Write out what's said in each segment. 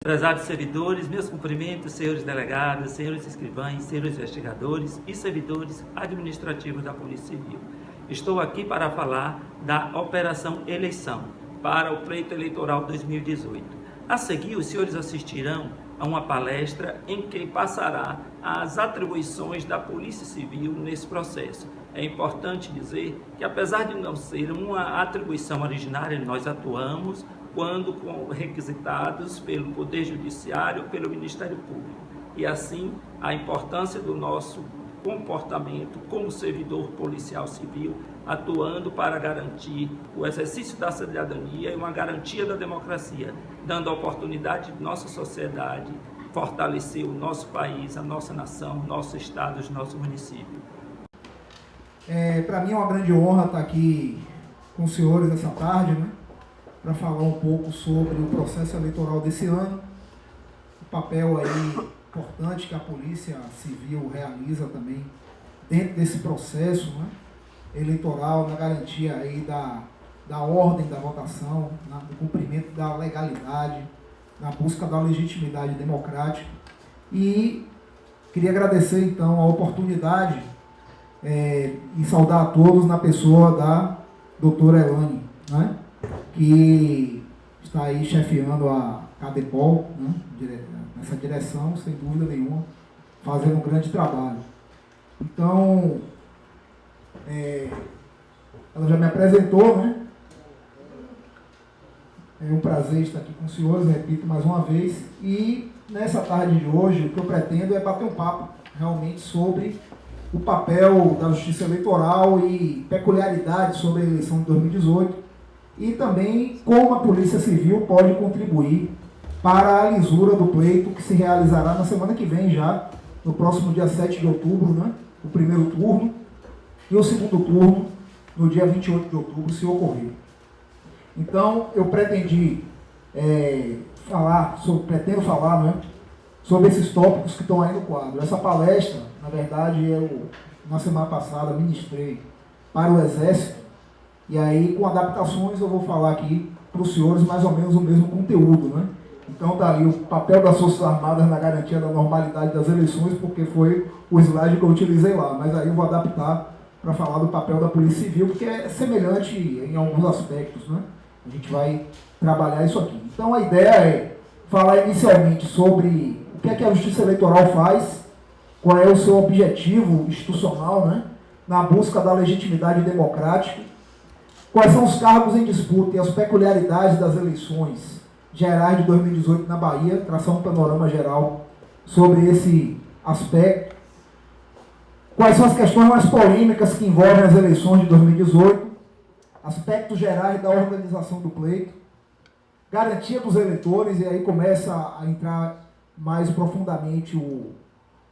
Prezados servidores, meus cumprimentos, senhores delegados, senhores escrivães, senhores investigadores e servidores administrativos da Polícia Civil. Estou aqui para falar da Operação Eleição para o pleito eleitoral 2018. A seguir, os senhores assistirão a uma palestra em que passará as atribuições da Polícia Civil nesse processo. É importante dizer que, apesar de não ser uma atribuição originária, nós atuamos quando requisitados pelo Poder Judiciário, pelo Ministério Público. E assim, a importância do nosso comportamento como servidor policial civil, atuando para garantir o exercício da cidadania e uma garantia da democracia, dando a oportunidade de nossa sociedade fortalecer o nosso país, a nossa nação, nosso estado, os nossos municípios. Para mim é uma grande honra estar aqui com os senhores essa tarde, né? Para falar um pouco sobre o processo eleitoral desse ano, o papel aí importante que a Polícia Civil realiza também dentro desse processo, né, eleitoral, na garantia aí da ordem da votação, do cumprimento da legalidade, na busca da legitimidade democrática. E queria agradecer então a oportunidade e saudar a todos na pessoa da doutora Elane, né, que está aí chefiando a CADEPOL, né, nessa direção, sem dúvida nenhuma, fazendo um grande trabalho. Então, ela já me apresentou, né? É um prazer estar aqui com os senhores, repito mais uma vez. E nessa tarde de hoje, o que eu pretendo é bater um papo realmente sobre o papel da Justiça Eleitoral e peculiaridades sobre a eleição de 2018, e também como a Polícia Civil pode contribuir para a lisura do pleito que se realizará na semana que vem já, no próximo dia 7 de outubro, né? O primeiro turno, e o segundo turno no dia 28 de outubro, se ocorrer. Então, eu pretendi pretendo falar, né, sobre esses tópicos que estão aí no quadro. Essa palestra, na verdade, eu, na semana passada, ministrei para o Exército, e aí, com adaptações, eu vou falar aqui para os senhores mais ou menos o mesmo conteúdo, né? Então, está ali o papel das Forças Armadas na garantia da normalidade das eleições, porque foi o slide que eu utilizei lá. Mas aí eu vou adaptar para falar do papel da Polícia Civil, porque é semelhante em alguns aspectos, né? A gente vai trabalhar isso aqui. Então, a ideia é falar inicialmente sobre o que é que a Justiça Eleitoral faz, qual é o seu objetivo institucional, né, na busca da legitimidade democrática, quais são os cargos em disputa e as peculiaridades das eleições gerais de 2018 na Bahia, traçar um panorama geral sobre esse aspecto. Quais são as questões mais polêmicas que envolvem as eleições de 2018, aspectos gerais da organização do pleito, garantia dos eleitores, e aí começa a entrar mais profundamente o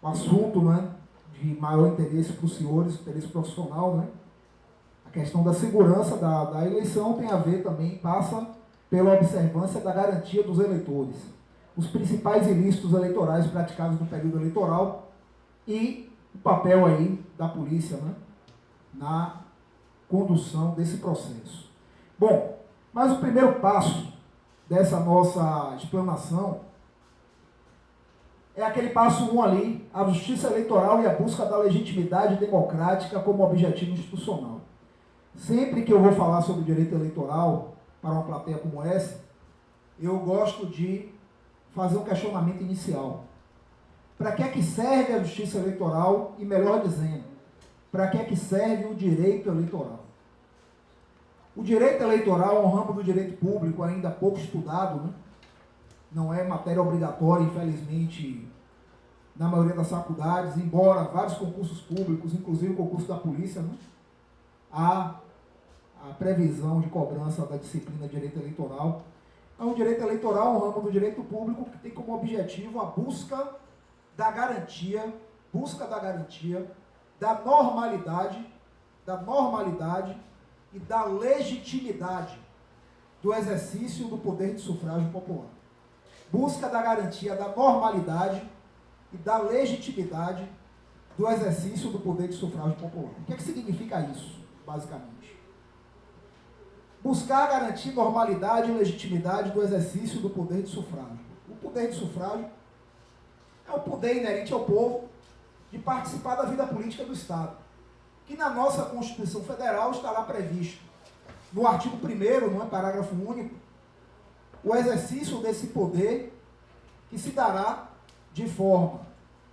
assunto, né, de maior interesse para os senhores, interesse profissional, né? A questão da segurança da eleição tem a ver também, passa pela observância da garantia dos eleitores, os principais ilícitos eleitorais praticados no período eleitoral e o papel aí da polícia, né, na condução desse processo. Bom, mas o primeiro passo dessa nossa explanação é aquele passo 1 ali, a Justiça Eleitoral e a busca da legitimidade democrática como objetivo institucional. Sempre que eu vou falar sobre direito eleitoral para uma plateia como essa, eu gosto de fazer um questionamento inicial. Para que é que serve a Justiça Eleitoral? E melhor dizendo, para que é que serve o direito eleitoral? O direito eleitoral é um ramo do direito público ainda pouco estudado, né? Não é matéria obrigatória, infelizmente, na maioria das faculdades, embora vários concursos públicos, inclusive o concurso da polícia, né, há a previsão de cobrança da disciplina de direito eleitoral. Então, o direito eleitoral é um ramo do direito público que tem como objetivo a busca da garantia da normalidade e da legitimidade do exercício do poder de sufrágio popular. Busca da garantia da normalidade e da legitimidade do exercício do poder de sufrágio popular. O que é que significa isso, basicamente? Buscar garantir normalidade e legitimidade do exercício do poder de sufrágio. O poder de sufrágio é o poder inerente ao povo de participar da vida política do Estado, que na nossa Constituição Federal está lá previsto, no artigo 1º, não é, parágrafo único, o exercício desse poder que se dará de forma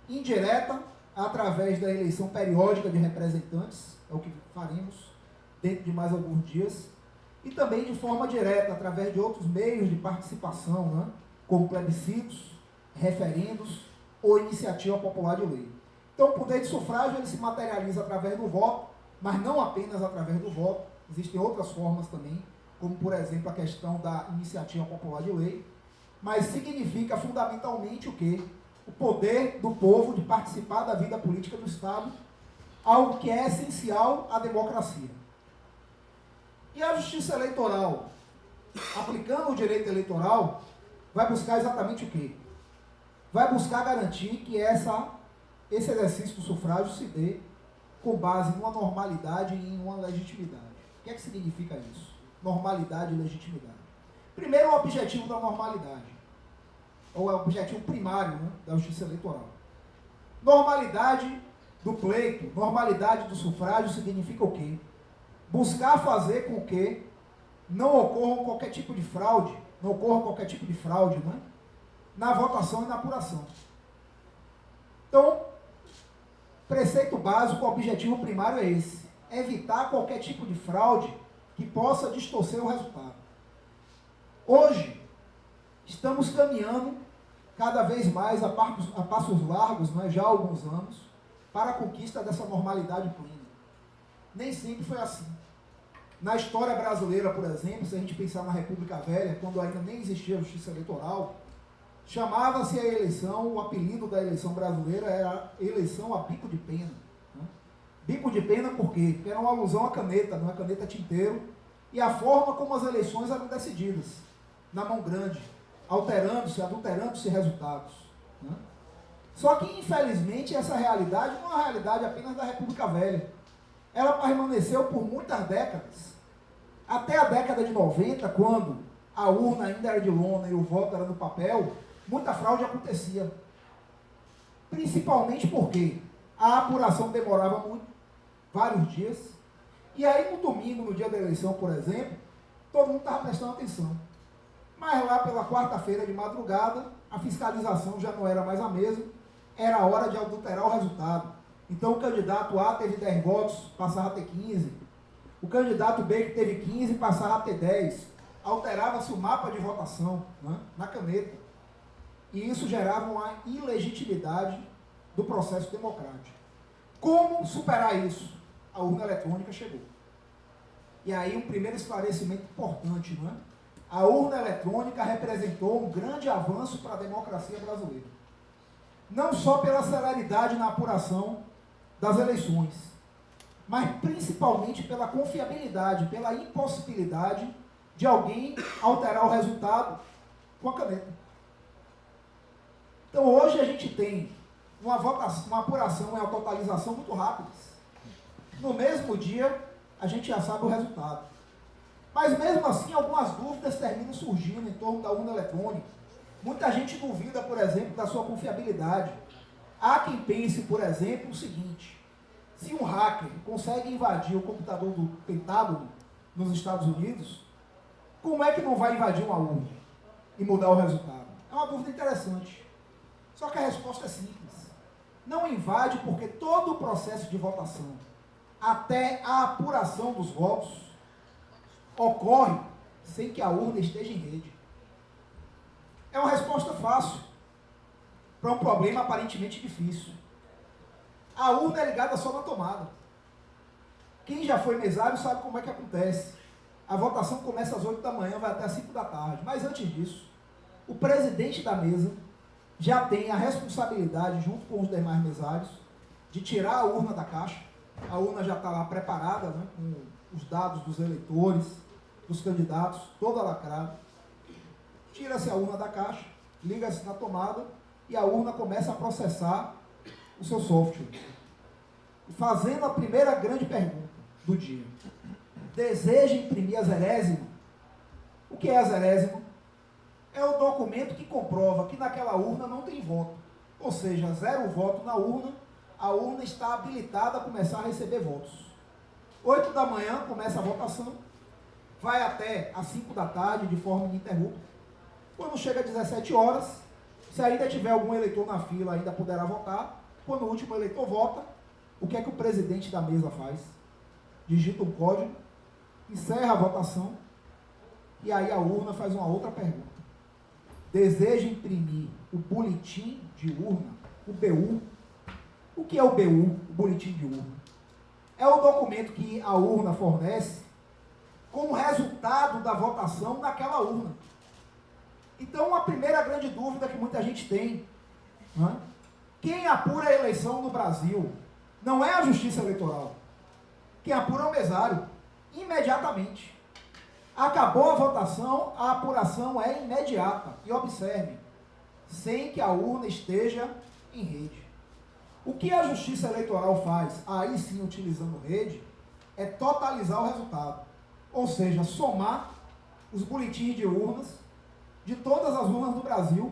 indireta, através da eleição periódica de representantes, é o que faremos dentro de mais alguns dias, e também de forma direta, através de outros meios de participação, né, como plebiscitos, referendos ou iniciativa popular de lei. Então, o poder de sufrágio ele se materializa através do voto, mas não apenas através do voto, existem outras formas também, como, por exemplo, a questão da iniciativa popular de lei, mas significa fundamentalmente o quê? O poder do povo de participar da vida política do Estado, algo que é essencial à democracia. E a justiça eleitoral, aplicando o direito eleitoral, vai buscar exatamente o quê? Vai buscar garantir que esse exercício do sufrágio se dê com base numa normalidade e em uma legitimidade. O que é que significa isso? Normalidade e legitimidade. Primeiro, o objetivo da normalidade, ou é o objetivo primário, né, da justiça eleitoral. Normalidade do pleito, normalidade do sufrágio significa o quê? Buscar fazer com que não ocorra qualquer tipo de fraude, né, na votação e na apuração. Então, preceito básico, o objetivo primário é esse: evitar qualquer tipo de fraude que possa distorcer o resultado. Hoje, estamos caminhando cada vez mais a passos largos, né, já há alguns anos, para a conquista dessa normalidade plena. Nem sempre foi assim. Na história brasileira, por exemplo, se a gente pensar na República Velha, quando ainda nem existia a justiça eleitoral, chamava-se a eleição, o apelido da eleição brasileira era eleição a bico de pena. Né? Bico de pena por quê? Porque era uma alusão à caneta, não é caneta tinteiro, e a forma como as eleições eram decididas, na mão grande, adulterando-se resultados. Né? Só que, infelizmente, essa realidade não é uma realidade apenas da República Velha. Ela permaneceu por muitas décadas. Até a década de 90, quando a urna ainda era de lona e o voto era no papel, muita fraude acontecia. Principalmente porque a apuração demorava muito, vários dias, e aí no domingo, no dia da eleição, por exemplo, todo mundo estava prestando atenção. Mas lá pela quarta-feira de madrugada, a fiscalização já não era mais a mesma, era a hora de adulterar o resultado. Então o candidato A teve 10 votos, passava a ter 15. O candidato B, que teve 15, passava a ter 10. Alterava-se o mapa de votação, né, na caneta. E isso gerava uma ilegitimidade do processo democrático. Como superar isso? A urna eletrônica chegou. E aí um primeiro esclarecimento importante, não é? A urna eletrônica representou um grande avanço para a democracia brasileira. Não só pela celeridade na apuração das eleições, mas principalmente pela confiabilidade, pela impossibilidade de alguém alterar o resultado com a caneta. Então hoje a gente tem uma apuração e uma totalização muito rápidas. No mesmo dia a gente já sabe o resultado. Mas mesmo assim algumas dúvidas terminam surgindo em torno da urna eletrônica. Muita gente duvida, por exemplo, da sua confiabilidade. Há quem pense, por exemplo, o seguinte: se um hacker consegue invadir o computador do Pentágono nos Estados Unidos, como é que não vai invadir uma urna e mudar o resultado? É uma dúvida interessante. Só que a resposta é simples. Não invade porque todo o processo de votação, até a apuração dos votos, ocorre sem que a urna esteja em rede. É uma resposta fácil para um problema aparentemente difícil. A urna é ligada só na tomada. Quem já foi mesário sabe como é que acontece. A votação começa às 8 da manhã, vai até às 5 da tarde. Mas antes disso, o presidente da mesa já tem a responsabilidade, junto com os demais mesários, de tirar a urna da caixa. A urna já está lá preparada, né, com os dados dos eleitores, dos candidatos, toda lacrada. Tira-se a urna da caixa, liga-se na tomada e a urna começa a processar o seu software. Fazendo a primeira grande pergunta do dia: deseja imprimir a zerésima? O que é a zerésima? é o documento que comprova que naquela urna não tem voto. Ou seja, 0 voto na urna, a urna está habilitada a começar a receber votos. 8 da manhã começa a votação, vai até às 5 da tarde de forma ininterrupta. Quando chega às 17 horas, se ainda tiver algum eleitor na fila, ainda poderá votar. Quando o último eleitor vota, o que é que o presidente da mesa faz? Digita um código, encerra a votação, e aí a urna faz uma outra pergunta. Deseja imprimir o boletim de urna, o BU? O que é o BU, o boletim de urna? É o documento que a urna fornece como resultado da votação naquela urna. Então, a primeira grande dúvida que muita gente tem, né? Quem apura a eleição no Brasil não é a Justiça Eleitoral. Quem apura é o mesário, imediatamente. Acabou a votação, a apuração é imediata. E observe, sem que a urna esteja em rede. O que a Justiça Eleitoral faz, aí sim utilizando rede, é totalizar o resultado. Ou seja, somar os boletins de urnas de todas as urnas do Brasil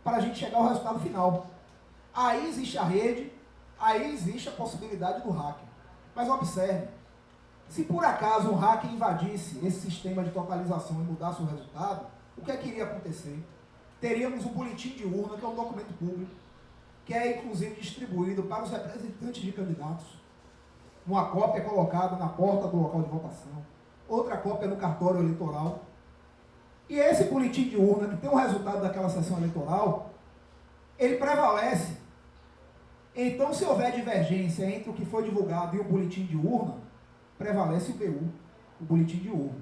para a gente chegar ao resultado final. Aí existe a rede, aí existe a possibilidade do hacker. Mas observe, se por acaso um hacker invadisse esse sistema de totalização e mudasse o resultado, o que é que iria acontecer? Teríamos um boletim de urna, que é um documento público, que é inclusive distribuído para os representantes de candidatos. Uma cópia é colocada na porta do local de votação, outra cópia no cartório eleitoral. E esse boletim de urna, que tem o resultado daquela sessão eleitoral, ele prevalece. Então, se houver divergência entre o que foi divulgado e o boletim de urna, prevalece o BU, o boletim de urna.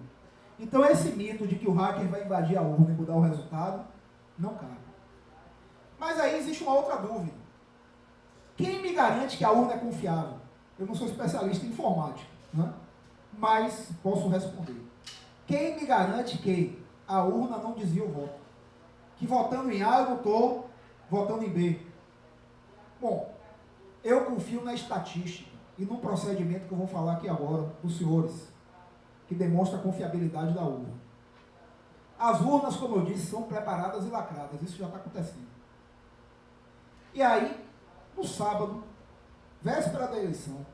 Então, esse mito de que o hacker vai invadir a urna e mudar o resultado, não cabe. Mas aí existe uma outra dúvida. Quem me garante que a urna é confiável? Eu não sou especialista em informática, né? Mas posso responder. Quem me garante que a urna não desvia o voto? Que votando em A eu não estou votando em B. Bom, eu confio na estatística e no procedimento que eu vou falar aqui agora dos senhores, que demonstra a confiabilidade da urna. As urnas, como eu disse, são preparadas e lacradas. Isso já está acontecendo. E aí, no sábado, véspera da eleição,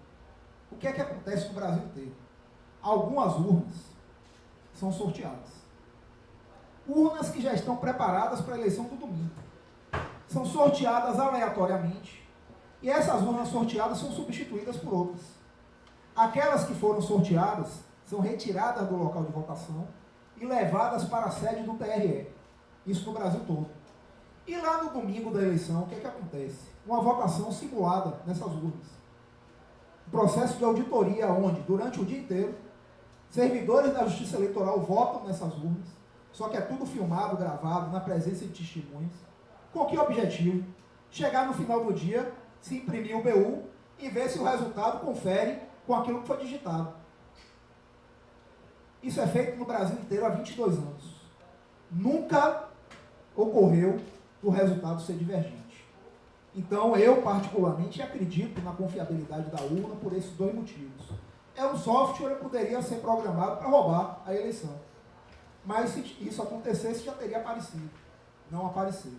o que é que acontece no Brasil inteiro? Algumas urnas são sorteadas. Urnas que já estão preparadas para a eleição do domingo. São sorteadas aleatoriamente. E essas urnas sorteadas são substituídas por outras. Aquelas que foram sorteadas são retiradas do local de votação e levadas para a sede do TRE. Isso no Brasil todo. E lá no domingo da eleição, o que é que acontece? Uma votação simulada nessas urnas. Um processo de auditoria onde, durante o dia inteiro, servidores da Justiça Eleitoral votam nessas urnas, só que é tudo filmado, gravado, na presença de testemunhas. Com que objetivo? Chegar no final do dia, se imprimir o BU e ver se o resultado confere com aquilo que foi digitado. Isso é feito no Brasil inteiro há 22 anos. Nunca ocorreu o resultado ser divergente. Então, eu particularmente acredito na confiabilidade da urna por esses dois motivos. É um software que poderia ser programado para roubar a eleição. Mas se isso acontecesse, já teria aparecido. Não apareceu.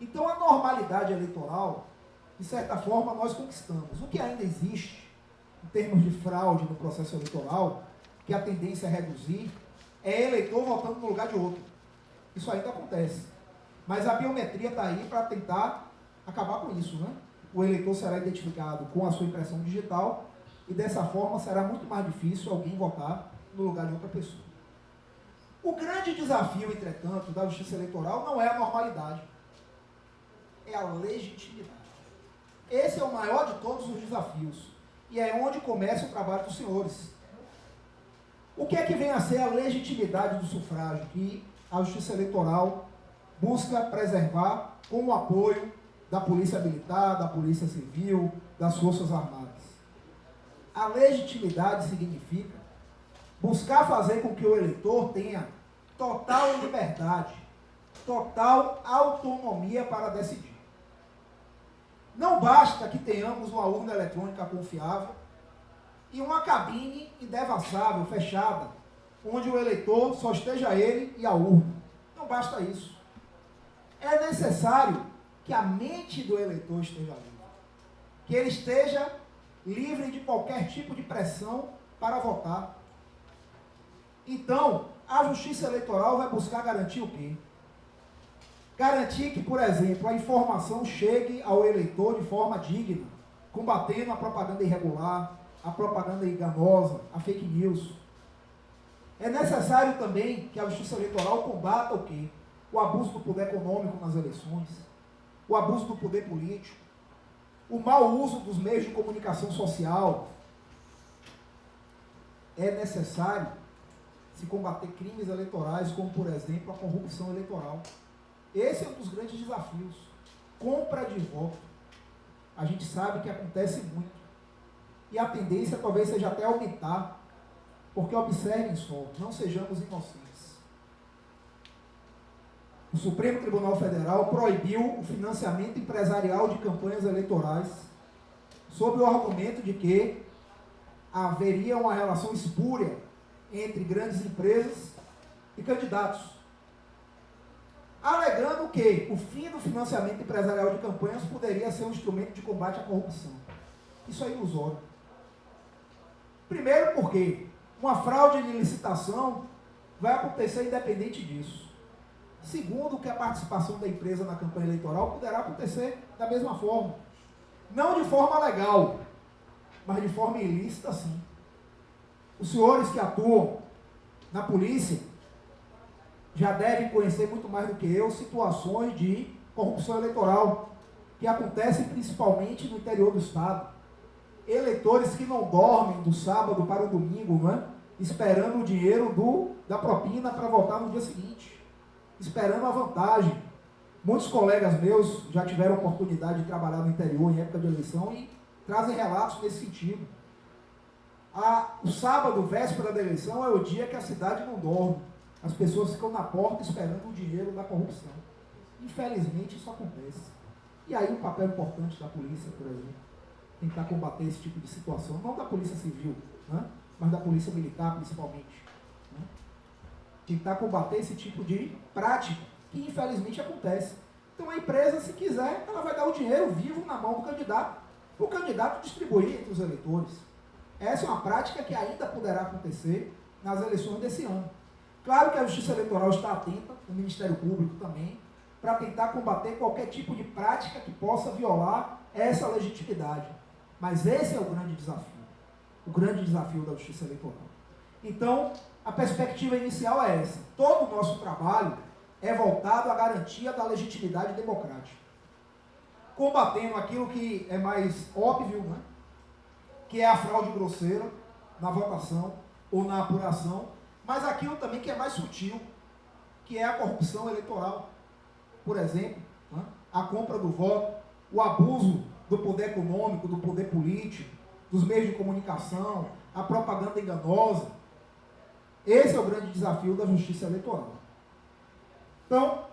Então, a normalidade eleitoral, de certa forma, nós conquistamos. O que ainda existe, em termos de fraude no processo eleitoral, que a tendência é reduzir, é eleitor votando no lugar de outro. Isso ainda acontece. Mas a biometria está aí para tentar acabar com isso, né? O eleitor será identificado com a sua impressão digital e dessa forma será muito mais difícil alguém votar no lugar de outra pessoa. O grande desafio, entretanto, da Justiça Eleitoral não é a normalidade, é a legitimidade. Esse é o maior de todos os desafios e é onde começa o trabalho dos senhores. O que é que vem a ser a legitimidade do sufrágio que a Justiça Eleitoral busca preservar com o apoio da Polícia Militar, da Polícia Civil, das Forças Armadas? A legitimidade significa buscar fazer com que o eleitor tenha total liberdade, total autonomia para decidir. Não basta que tenhamos uma urna eletrônica confiável e uma cabine indevassável, fechada, onde o eleitor só esteja ele e a urna. Não basta isso. É necessário que a mente do eleitor esteja livre. Que ele esteja livre de qualquer tipo de pressão para votar. Então, a Justiça Eleitoral vai buscar garantir o quê? Garantir que, por exemplo, a informação chegue ao eleitor de forma digna, combatendo a propaganda irregular, a propaganda enganosa, a fake news. É necessário também que a Justiça Eleitoral combata o quê? O abuso do poder econômico nas eleições, o abuso do poder político, o mau uso dos meios de comunicação social. É necessário se combater crimes eleitorais, como, por exemplo, a corrupção eleitoral. Esse é um dos grandes desafios. Compra de voto. A gente sabe que acontece muito. E a tendência talvez seja até aumentar, porque observem só, não sejamos inocentes. O Supremo Tribunal Federal proibiu o financiamento empresarial de campanhas eleitorais, sob o argumento de que haveria uma relação espúria entre grandes empresas e candidatos, alegando que o fim do financiamento empresarial de campanhas poderia ser um instrumento de combate à corrupção. Isso é ilusório. Primeiro porque uma fraude de licitação vai acontecer independente disso. Segundo, que a participação da empresa na campanha eleitoral poderá acontecer da mesma forma. Não de forma legal, mas de forma ilícita, sim. Os senhores que atuam na polícia já devem conhecer muito mais do que eu situações de corrupção eleitoral que acontecem principalmente no interior do estado. Eleitores que não dormem do sábado para o domingo, não é? Esperando o dinheiro da propina para votar no dia seguinte, esperando a vantagem. Muitos colegas meus já tiveram a oportunidade de trabalhar no interior em época de eleição e trazem relatos nesse sentido. O sábado, véspera da eleição, é o dia que a cidade não dorme. As pessoas ficam na porta esperando o dinheiro da corrupção. Infelizmente, isso acontece. E aí, um papel importante da polícia, por exemplo, tentar combater esse tipo de situação, não da polícia civil, né? Mas da polícia militar, principalmente. Né? Tentar combater esse tipo de prática, que infelizmente acontece. Então, a empresa, se quiser, ela vai dar o dinheiro vivo na mão do candidato, para o candidato distribuir entre os eleitores. Essa é uma prática que ainda poderá acontecer nas eleições desse ano. Claro que a Justiça Eleitoral está atenta, o Ministério Público também, para tentar combater qualquer tipo de prática que possa violar essa legitimidade. Mas esse é o grande desafio da Justiça Eleitoral. Então, a perspectiva inicial é essa. Todo o nosso trabalho é voltado à garantia da legitimidade democrática, combatendo aquilo que é mais óbvio, né? Que é a fraude grosseira na votação ou na apuração, mas aquilo também que é mais sutil, que é a corrupção eleitoral. Por exemplo, né? A compra do voto, o abuso do poder econômico, do poder político, dos meios de comunicação, a propaganda enganosa. Esse é o grande desafio da Justiça Eleitoral. Então,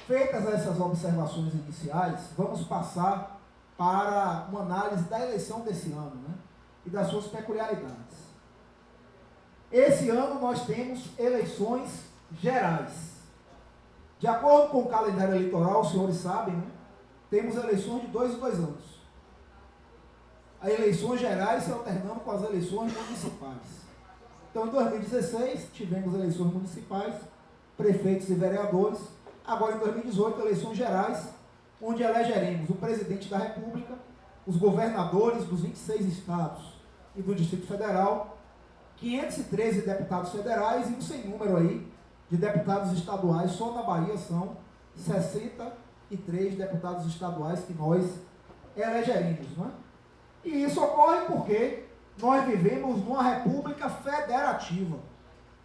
feitas essas observações iniciais, vamos passar para uma análise da eleição desse ano, né? E das suas peculiaridades. Esse ano nós temos eleições gerais. De acordo com o calendário eleitoral, os senhores sabem, né? Temos eleições de 2 em 2 anos. As eleições gerais se alternando com as eleições municipais. Então, em 2016, tivemos eleições municipais, prefeitos e vereadores. Agora, em 2018, eleições gerais, onde elegeremos o presidente da República, os governadores dos 26 estados e do Distrito Federal, 513 deputados federais e um sem número aí de deputados estaduais. Só na Bahia são 63 deputados estaduais que nós elegeremos, não é? E isso ocorre porque nós vivemos numa república federativa.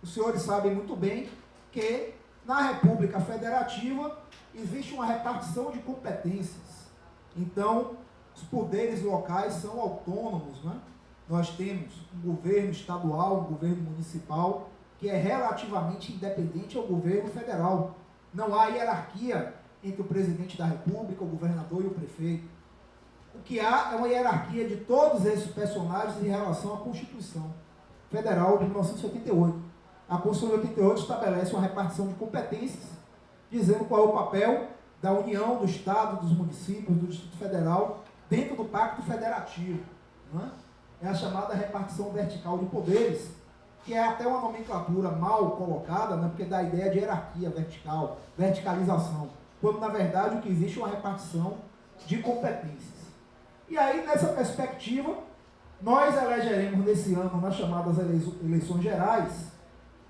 Os senhores sabem muito bem que na república federativa existe uma repartição de competências. Então, os poderes locais são autônomos, né? Nós temos um governo estadual, um governo municipal, que é relativamente independente ao governo federal. Não há hierarquia entre o presidente da República, o governador e o prefeito. O que há é uma hierarquia de todos esses personagens em relação à Constituição Federal de 1988. A Constituição de 88 estabelece uma repartição de competências, dizendo qual é o papel da União, do Estado, dos municípios, do Distrito Federal, dentro do Pacto Federativo. Não é? É a chamada repartição vertical de poderes, que é até uma nomenclatura mal colocada, né, porque dá a ideia de hierarquia vertical, verticalização, quando na verdade o que existe é uma repartição de competências. E aí, nessa perspectiva, nós elegeremos nesse ano, nas chamadas eleições gerais,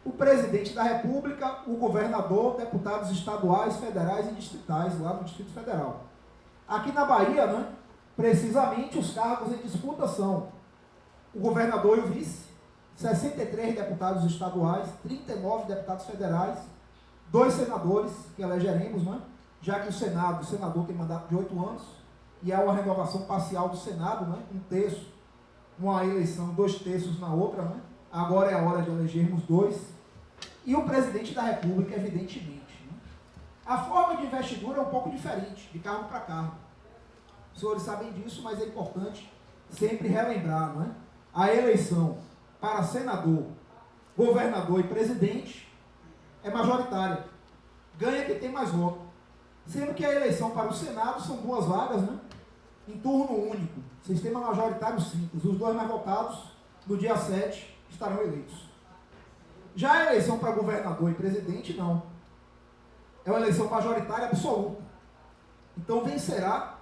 o presidente da República, o governador, deputados estaduais, federais e distritais, lá no Distrito Federal. Aqui na Bahia, né, precisamente, os cargos em disputa são o governador e o vice, 63 deputados estaduais, 39 deputados federais, 2 senadores que elegeremos, né, já que o senador tem mandato de 8 anos, e há uma renovação parcial do Senado, né, 1/3 numa eleição, 2/3 na outra, né? Agora é a hora de elegermos 2. E o presidente da República, evidentemente. Né? A forma de investidura é um pouco diferente, de cargo para cargo. Os senhores sabem disso, mas é importante sempre relembrar, não é? A eleição para senador, governador e presidente é majoritária. Ganha quem tem mais voto. Sendo que a eleição para o Senado são 2 vagas, né? Em turno único. Sistema majoritário simples. Os 2 mais votados, no dia 7, estarão eleitos. Já a eleição para governador e presidente, não. É uma eleição majoritária absoluta. Então vencerá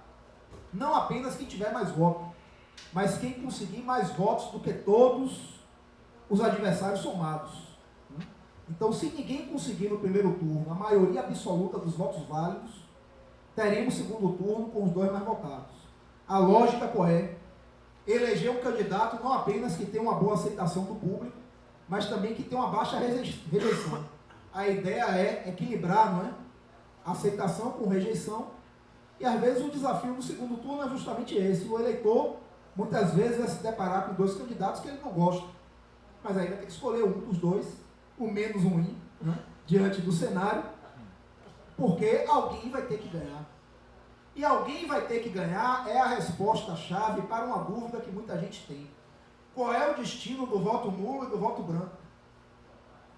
não apenas quem tiver mais votos, mas quem conseguir mais votos do que todos os adversários somados. Então, se ninguém conseguir no primeiro turno a maioria absoluta dos votos válidos, teremos segundo turno com os 2 mais votados. A lógica qual é? Eleger um candidato não apenas que tenha uma boa aceitação do público, mas também que tenha uma baixa rejeição. A ideia é equilibrar, não é? Aceitação com rejeição. E às vezes o desafio do segundo turno é justamente esse. O eleitor muitas vezes vai se deparar com 2 candidatos que ele não gosta. Mas aí vai ter que escolher um dos 2, o menos ruim, né? Diante do cenário, porque alguém vai ter que ganhar. E alguém vai ter que ganhar é a resposta-chave para uma dúvida que muita gente tem. Qual é o destino do voto nulo e do voto branco?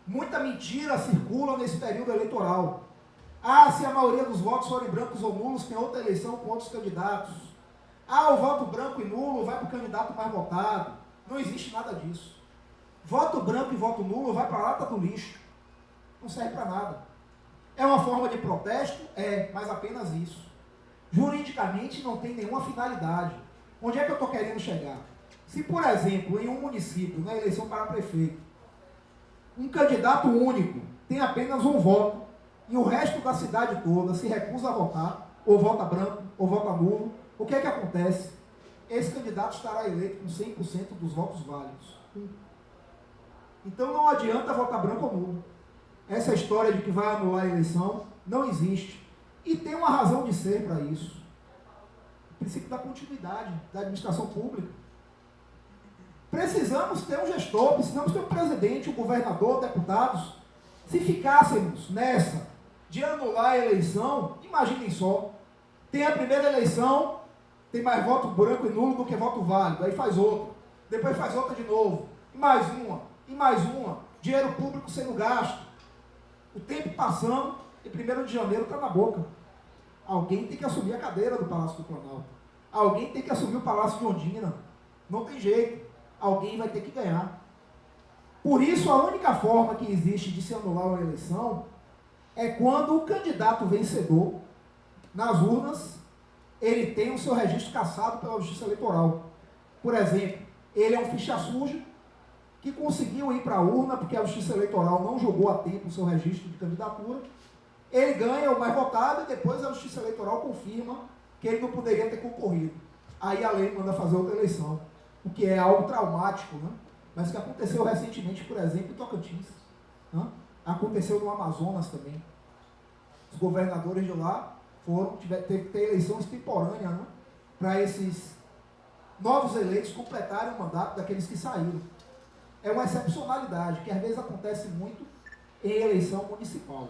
Muita mentira circula nesse período eleitoral. Ah, se a maioria dos votos forem brancos ou nulos, tem outra eleição com outros candidatos. Ah, o voto branco e nulo vai para o candidato mais votado. Não existe nada disso. Voto branco e voto nulo vai para a lata do lixo. Não serve para nada. É uma forma de protesto? É, mas apenas isso. Juridicamente não tem nenhuma finalidade. Onde é que eu estou querendo chegar? Se, por exemplo, em um município, na eleição para prefeito, um candidato único tem apenas um voto e o resto da cidade toda se recusa a votar, ou vota branco, ou vota nulo, o que é que acontece? Esse candidato estará eleito com 100% dos votos válidos. Então não adianta votar branco ou nulo. Essa história de que vai anular a eleição não existe. E tem uma razão de ser para isso. O princípio da continuidade da administração pública. Precisamos ter um gestor, precisamos ter um presidente, um governador, deputados. Se ficássemos nessa de anular a eleição, imaginem só, tem a primeira eleição, tem mais voto branco e nulo do que voto válido, aí faz outra, depois faz outra de novo, e mais uma, dinheiro público sendo gasto, o tempo passando, e 1º de janeiro está na boca. Alguém tem que assumir a cadeira do Palácio do Planalto, alguém tem que assumir o Palácio de Ondina, não tem jeito, alguém vai ter que ganhar. Por isso, a única forma que existe de se anular uma eleição é quando o candidato vencedor, nas urnas, ele tem o seu registro cassado pela Justiça Eleitoral. Por exemplo, ele é um ficha suja que conseguiu ir para a urna porque a Justiça Eleitoral não julgou a tempo o seu registro de candidatura. Ele ganha o mais votado e depois a Justiça Eleitoral confirma que ele não poderia ter concorrido. Aí a lei manda fazer outra eleição, o que é algo traumático, né? Mas que aconteceu recentemente, por exemplo, em Tocantins. Né? Aconteceu no Amazonas também. Os governadores de lá teve que ter eleição extemporânea, né? Para esses novos eleitos completarem o mandato daqueles que saíram. É uma excepcionalidade, que às vezes acontece muito em eleição municipal.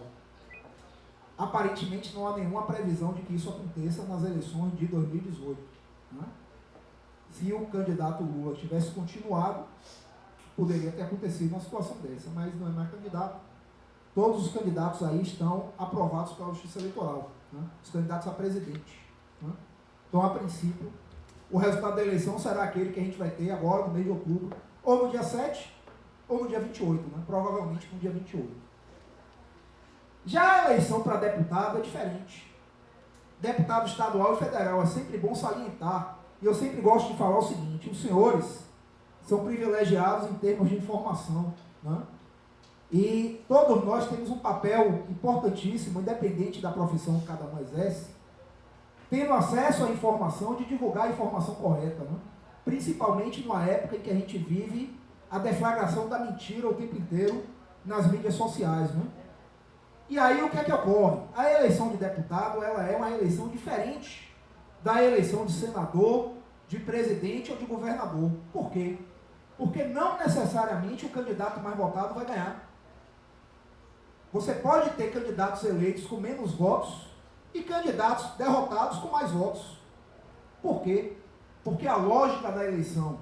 Aparentemente não há nenhuma previsão de que isso aconteça nas eleições de 2018. Né? Se o candidato Lula tivesse continuado, poderia ter acontecido uma situação dessa, mas não é mais candidato. Todos os candidatos aí estão aprovados pela Justiça Eleitoral, né? Os candidatos a presidente, né? Então, a princípio, o resultado da eleição será aquele que a gente vai ter agora, no mês de outubro, ou no dia 7, ou no dia 28, né? Provavelmente no dia 28. Já a eleição para deputado é diferente. Deputado estadual e federal, é sempre bom salientar, e eu sempre gosto de falar o seguinte: os senhores são privilegiados em termos de informação, né? E todos nós temos um papel importantíssimo, independente da profissão que cada um exerce, tendo acesso à informação, de divulgar a informação correta, né? Principalmente numa época em que a gente vive a deflagração da mentira o tempo inteiro nas mídias sociais, né? E aí o que é que ocorre? A eleição de deputado, ela é uma eleição diferente da eleição de senador, de presidente ou de governador. Por quê? Porque não necessariamente o candidato mais votado vai ganhar. Você pode ter candidatos eleitos com menos votos e candidatos derrotados com mais votos. Por quê? Porque a lógica da eleição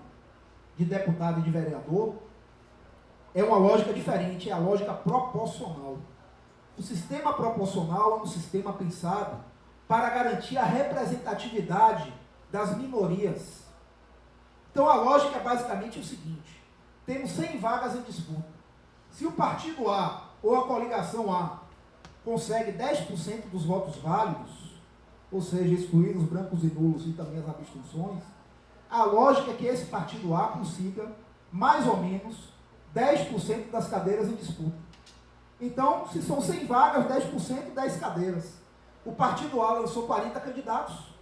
de deputado e de vereador é uma lógica diferente, é a lógica proporcional. O sistema proporcional é um sistema pensado para garantir a representatividade das minorias. Então a lógica é basicamente o seguinte: temos 100 vagas em disputa. Se o partido A ou a coligação A consegue 10% dos votos válidos, ou seja, excluídos os brancos e nulos e também as abstenções, a lógica é que esse partido A consiga mais ou menos 10% das cadeiras em disputa. Então, se são 100 vagas, 10%, 10 cadeiras. O partido A lançou 40 candidatos,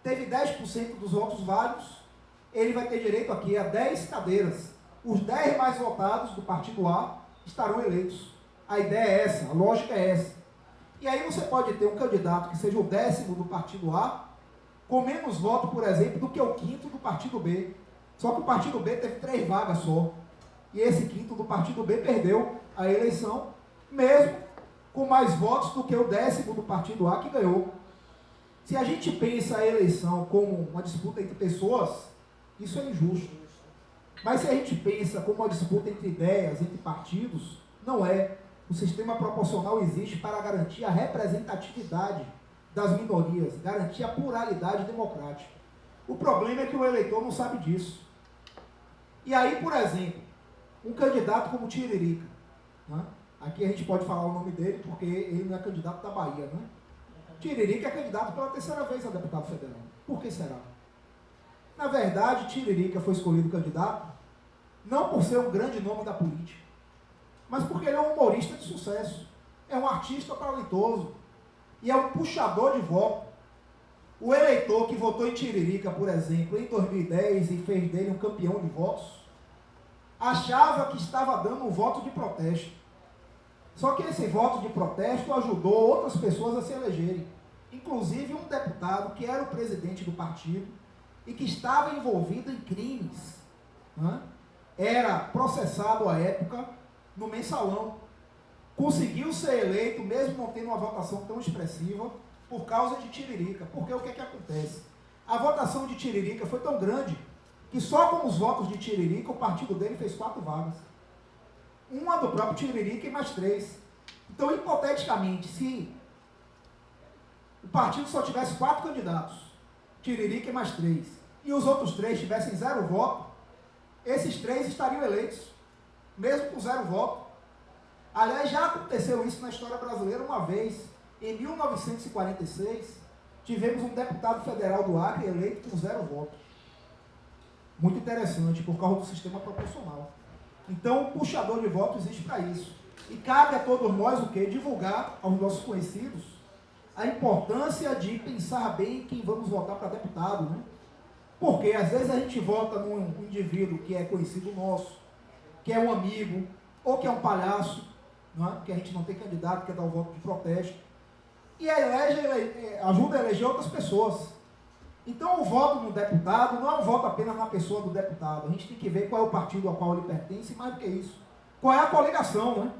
teve 10% dos votos válidos, ele vai ter direito aqui a 10 cadeiras. Os 10 mais votados do partido A estarão eleitos. A ideia é essa, a lógica é essa. E aí você pode ter um candidato que seja o 10º do partido A, com menos voto, por exemplo, do que o 5º do partido B. Só que o partido B teve 3 vagas só. E esse 5º do partido B perdeu a eleição, mesmo com mais votos do que o 10º do partido A que ganhou. Se a gente pensa a eleição como uma disputa entre pessoas, isso é injusto. Mas se a gente pensa como uma disputa entre ideias, entre partidos, não é. O sistema proporcional existe para garantir a representatividade das minorias, garantir a pluralidade democrática. O problema é que o eleitor não sabe disso. E aí, por exemplo, um candidato como Tiririca, né? Aqui a gente pode falar o nome dele porque ele não é candidato da Bahia, né? Tiririca é candidato pela 3ª vez a deputado federal. Por que será? Na verdade, Tiririca foi escolhido candidato não por ser um grande nome da política, mas porque ele é um humorista de sucesso, é um artista talentoso e é um puxador de voto. O eleitor que votou em Tiririca, por exemplo, em 2010 e fez dele um campeão de votos, achava que estava dando um voto de protesto. Só que esse voto de protesto ajudou outras pessoas a se elegerem, inclusive um deputado que era o presidente do partido e que estava envolvido em crimes, né? Era processado à época no Mensalão. Conseguiu ser eleito, mesmo não tendo uma votação tão expressiva, por causa de Tiririca. Porque o que é que acontece? A votação de Tiririca foi tão grande que só com os votos de Tiririca o partido dele fez 4 vagas. Uma do próprio Tiririca e mais 3. Então, hipoteticamente, se o partido só tivesse 4 candidatos, Tiririca e mais 3, e os outros 3 tivessem 0 voto, esses 3 estariam eleitos, mesmo com 0 voto. Aliás, já aconteceu isso na história brasileira uma vez. Em 1946, tivemos um deputado federal do Acre eleito com 0 votos. Muito interessante, por causa do sistema proporcional. Então, o puxador de votos existe para isso. E cabe a todos nós o quê? Divulgar aos nossos conhecidos a importância de pensar bem quem vamos votar para deputado, né? Porque às vezes a gente vota num indivíduo que é conhecido nosso, que é um amigo, ou que é um palhaço, não é? Que a gente não tem candidato, quer dar o voto de protesto, e ajuda a eleger outras pessoas. Então o voto no deputado não é um voto apenas na pessoa do deputado. A gente tem que ver qual é o partido ao qual ele pertence, e mais do que isso, qual é a coligação, né?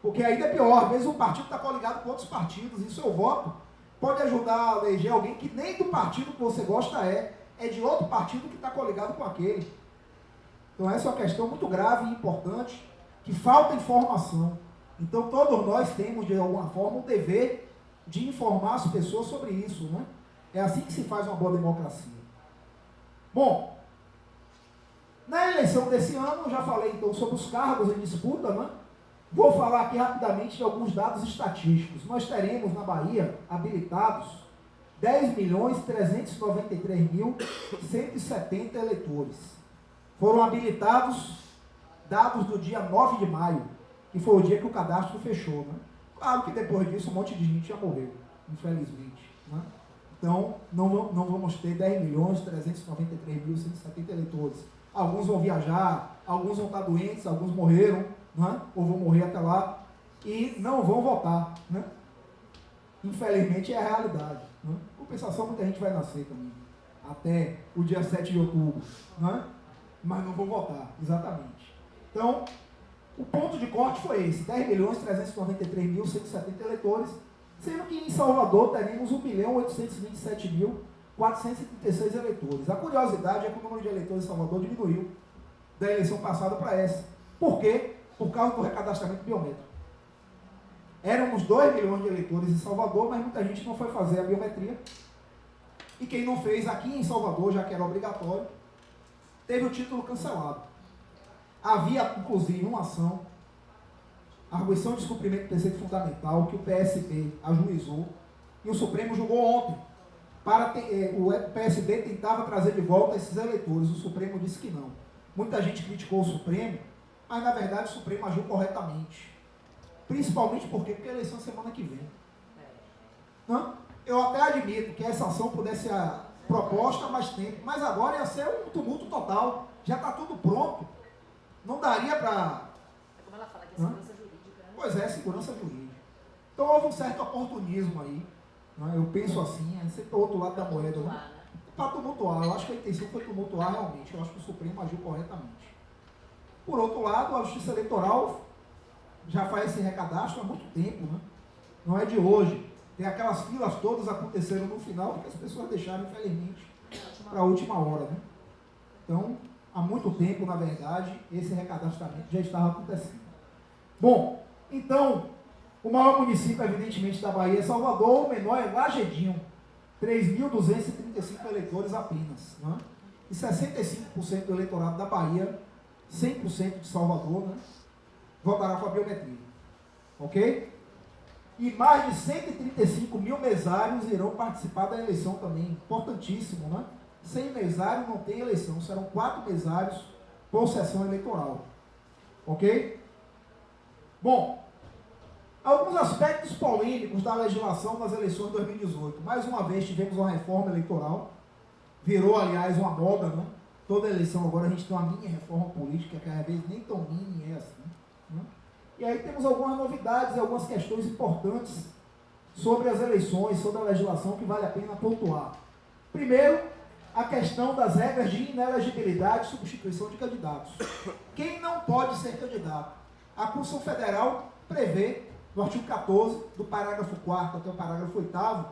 Porque ainda é pior, às vezes o partido está coligado com outros partidos, e o seu voto pode ajudar a eleger alguém que nem do partido que você gosta é de outro partido que está coligado com aquele. Então essa é uma questão muito grave e importante, que falta informação. Então todos nós temos, de alguma forma, o dever de informar as pessoas sobre isso, né? É assim que se faz uma boa democracia. Bom, na eleição desse ano, eu já falei então sobre os cargos em disputa, né? Vou falar aqui rapidamente de alguns dados estatísticos. Nós teremos na Bahia habilitados 10.393.170 eleitores. Foram habilitados dados do dia 9 de maio, que foi o dia que o cadastro fechou, né? Claro que depois disso um monte de gente já morreu, infelizmente, né? Então, não vamos ter 10.393.170 eleitores. Alguns vão viajar, alguns vão estar doentes, alguns morreram, né? Ou vão morrer até lá, e não vão votar, né? Infelizmente é a realidade, né? Compensação, muita gente vai nascer também, até o dia 7 de outubro, né? Mas não vão votar, exatamente. Então, o ponto de corte foi esse, 10.393.170 eleitores, sendo que em Salvador teremos 1.827.436 eleitores. A curiosidade é que o número de eleitores em Salvador diminuiu da eleição passada para essa. Por quê? Por causa do recadastramento biométrico. Éramos 2 milhões de eleitores em Salvador, mas muita gente não foi fazer a biometria. E quem não fez aqui em Salvador, já que era obrigatório, teve o título cancelado. Havia, inclusive, uma ação, arguição de descumprimento do preceito fundamental, que o PSB ajuizou, e o Supremo julgou ontem. O PSB tentava trazer de volta esses eleitores, o Supremo disse que não. Muita gente criticou o Supremo, mas na verdade o Supremo agiu corretamente. Principalmente porque a eleição é semana que vem. Não? Eu até admito que essa ação pudesse ser proposta há mais tempo, mas agora ia ser um tumulto total. Já está tudo pronto. Não daria para... É como ela fala, que é segurança jurídica, né? Pois é, segurança jurídica. Então houve um certo oportunismo aí. Né? Eu penso assim, é sempre o outro lado da moeda. Né? Para tumultuar, eu acho que a intenção foi tumultuar realmente. Eu acho que o Supremo agiu corretamente. Por outro lado, a Justiça Eleitoral já faz esse recadastro há muito tempo, né? Não é de hoje. Tem aquelas filas todas acontecendo no final, porque as pessoas deixaram, infelizmente, para a última hora, né? Então, há muito tempo, na verdade, esse recadastramento já estava acontecendo. Bom, então, o maior município, evidentemente, da Bahia é Salvador, o menor é Lagedinho, 3.235 eleitores apenas, né? E 65% do eleitorado da Bahia, 100% de Salvador, né, votará com a biometria. Ok? E mais de 135 mil mesários irão participar da eleição também. Importantíssimo, né? Sem mesário não tem eleição. Serão 4 mesários por sessão eleitoral. Ok? Bom, alguns aspectos polêmicos da legislação das eleições de 2018. Mais uma vez tivemos uma reforma eleitoral. Virou, aliás, uma moda, né? Toda eleição agora a gente tem uma mini reforma política, que às vezes nem tão mini é assim, né? E aí temos algumas novidades, algumas questões importantes sobre as eleições, sobre a legislação que vale a pena pontuar. Primeiro, a questão das regras de inelegibilidade e substituição de candidatos. Quem não pode ser candidato? A Constituição Federal prevê, no artigo 14, do parágrafo 4º até o parágrafo 8º,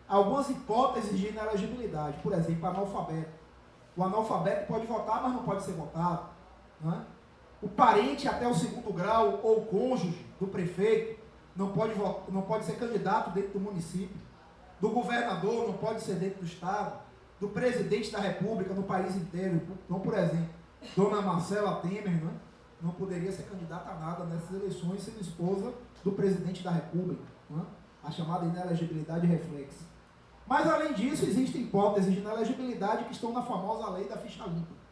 algumas hipóteses de inelegibilidade. Por exemplo, analfabeto. O analfabeto pode votar, mas não pode ser votado. Né? O parente até o 2º grau ou cônjuge do prefeito não pode ser candidato dentro do município. Do governador não pode ser dentro do estado. Do presidente da república no país inteiro. Então, por exemplo, dona Marcela Temer, né, não poderia ser candidata a nada nessas eleições sendo esposa do presidente da república. Né? A chamada inelegibilidade reflexa. Mas, além disso, existem hipóteses de inelegibilidade que estão na famosa lei da ficha limpa.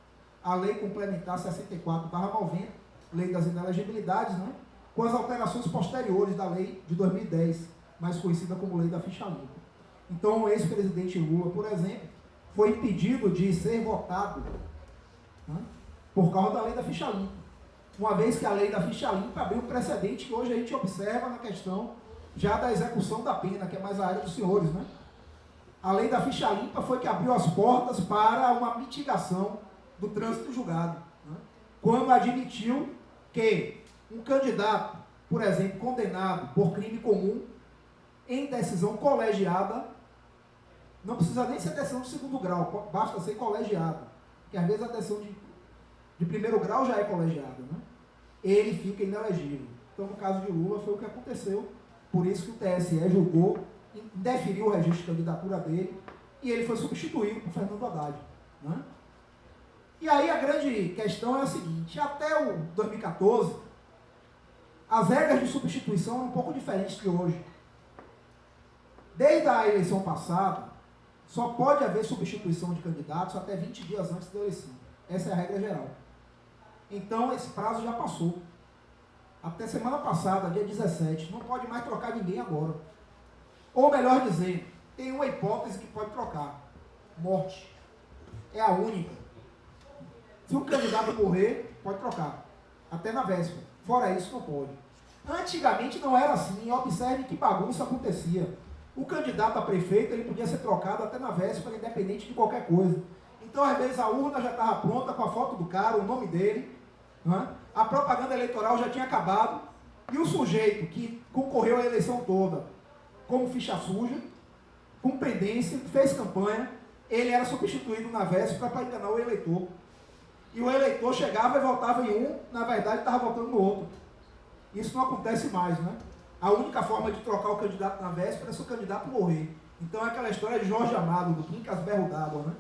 A lei complementar 64/90, lei das inelegibilidades, né? Com as alterações posteriores da lei de 2010, mais conhecida como lei da ficha limpa. Então, o ex-presidente Lula, por exemplo, foi impedido de ser votado, né, por causa da lei da ficha limpa. Uma vez que a lei da ficha limpa abriu um precedente que hoje a gente observa na questão já da execução da pena, que é mais a área dos senhores, né? A lei da ficha limpa foi que abriu as portas para uma mitigação do trânsito julgado, né? Quando admitiu que um candidato, por exemplo, condenado por crime comum, em decisão colegiada, não precisa nem ser decisão de 2º grau, basta ser colegiada, porque às vezes a decisão de primeiro grau já é colegiado, né? Ele fica inelegível. Então, no caso de Lula, foi o que aconteceu. Por isso que o TSE julgou, indeferiu o registro de candidatura dele, e ele foi substituído por Fernando Haddad, né? E aí a grande questão é a seguinte: até o 2014, as regras de substituição eram um pouco diferentes de hoje. Desde a eleição passada, só pode haver substituição de candidatos até 20 dias antes da eleição. Essa é a regra geral. Então, esse prazo já passou. Até semana passada, dia 17, não pode mais trocar ninguém agora. Ou melhor dizer, tem uma hipótese que pode trocar: morte. É a única. Se um candidato morrer, pode trocar. Até na véspera. Fora isso, não pode. Antigamente não era assim. Observe que bagunça acontecia. O candidato a prefeito, ele podia ser trocado até na véspera, independente de qualquer coisa. Então, às vezes, a urna já estava pronta com a foto do cara, o nome dele, né? A propaganda eleitoral já tinha acabado, e o sujeito que concorreu à eleição toda como ficha suja, com pendência, fez campanha, ele era substituído na véspera para enganar o eleitor. E o eleitor chegava e votava em um, na verdade estava votando no outro. Isso não acontece mais, né? A única forma de trocar o candidato na véspera é se o candidato morrer. Então é aquela história de Jorge Amado, do Quincas Berro d'Água, né?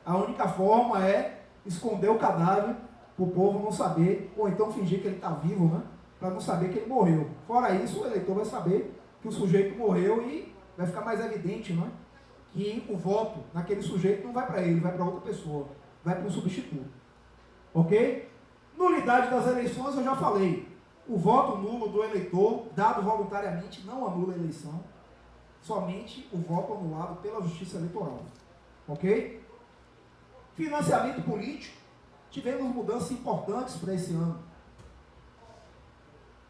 A única forma é esconder o cadáver para o povo não saber, ou então fingir que ele está vivo, né? Para não saber que ele morreu. Fora isso, o eleitor vai saber que o sujeito morreu e vai ficar mais evidente, né? Que o voto naquele sujeito não vai para ele, vai para outra pessoa, vai para um substituto. Ok? Nulidade das eleições, eu já falei. O voto nulo do eleitor, dado voluntariamente, não anula a eleição. Somente o voto anulado pela Justiça Eleitoral. Ok? Financiamento político. Tivemos mudanças importantes para esse ano.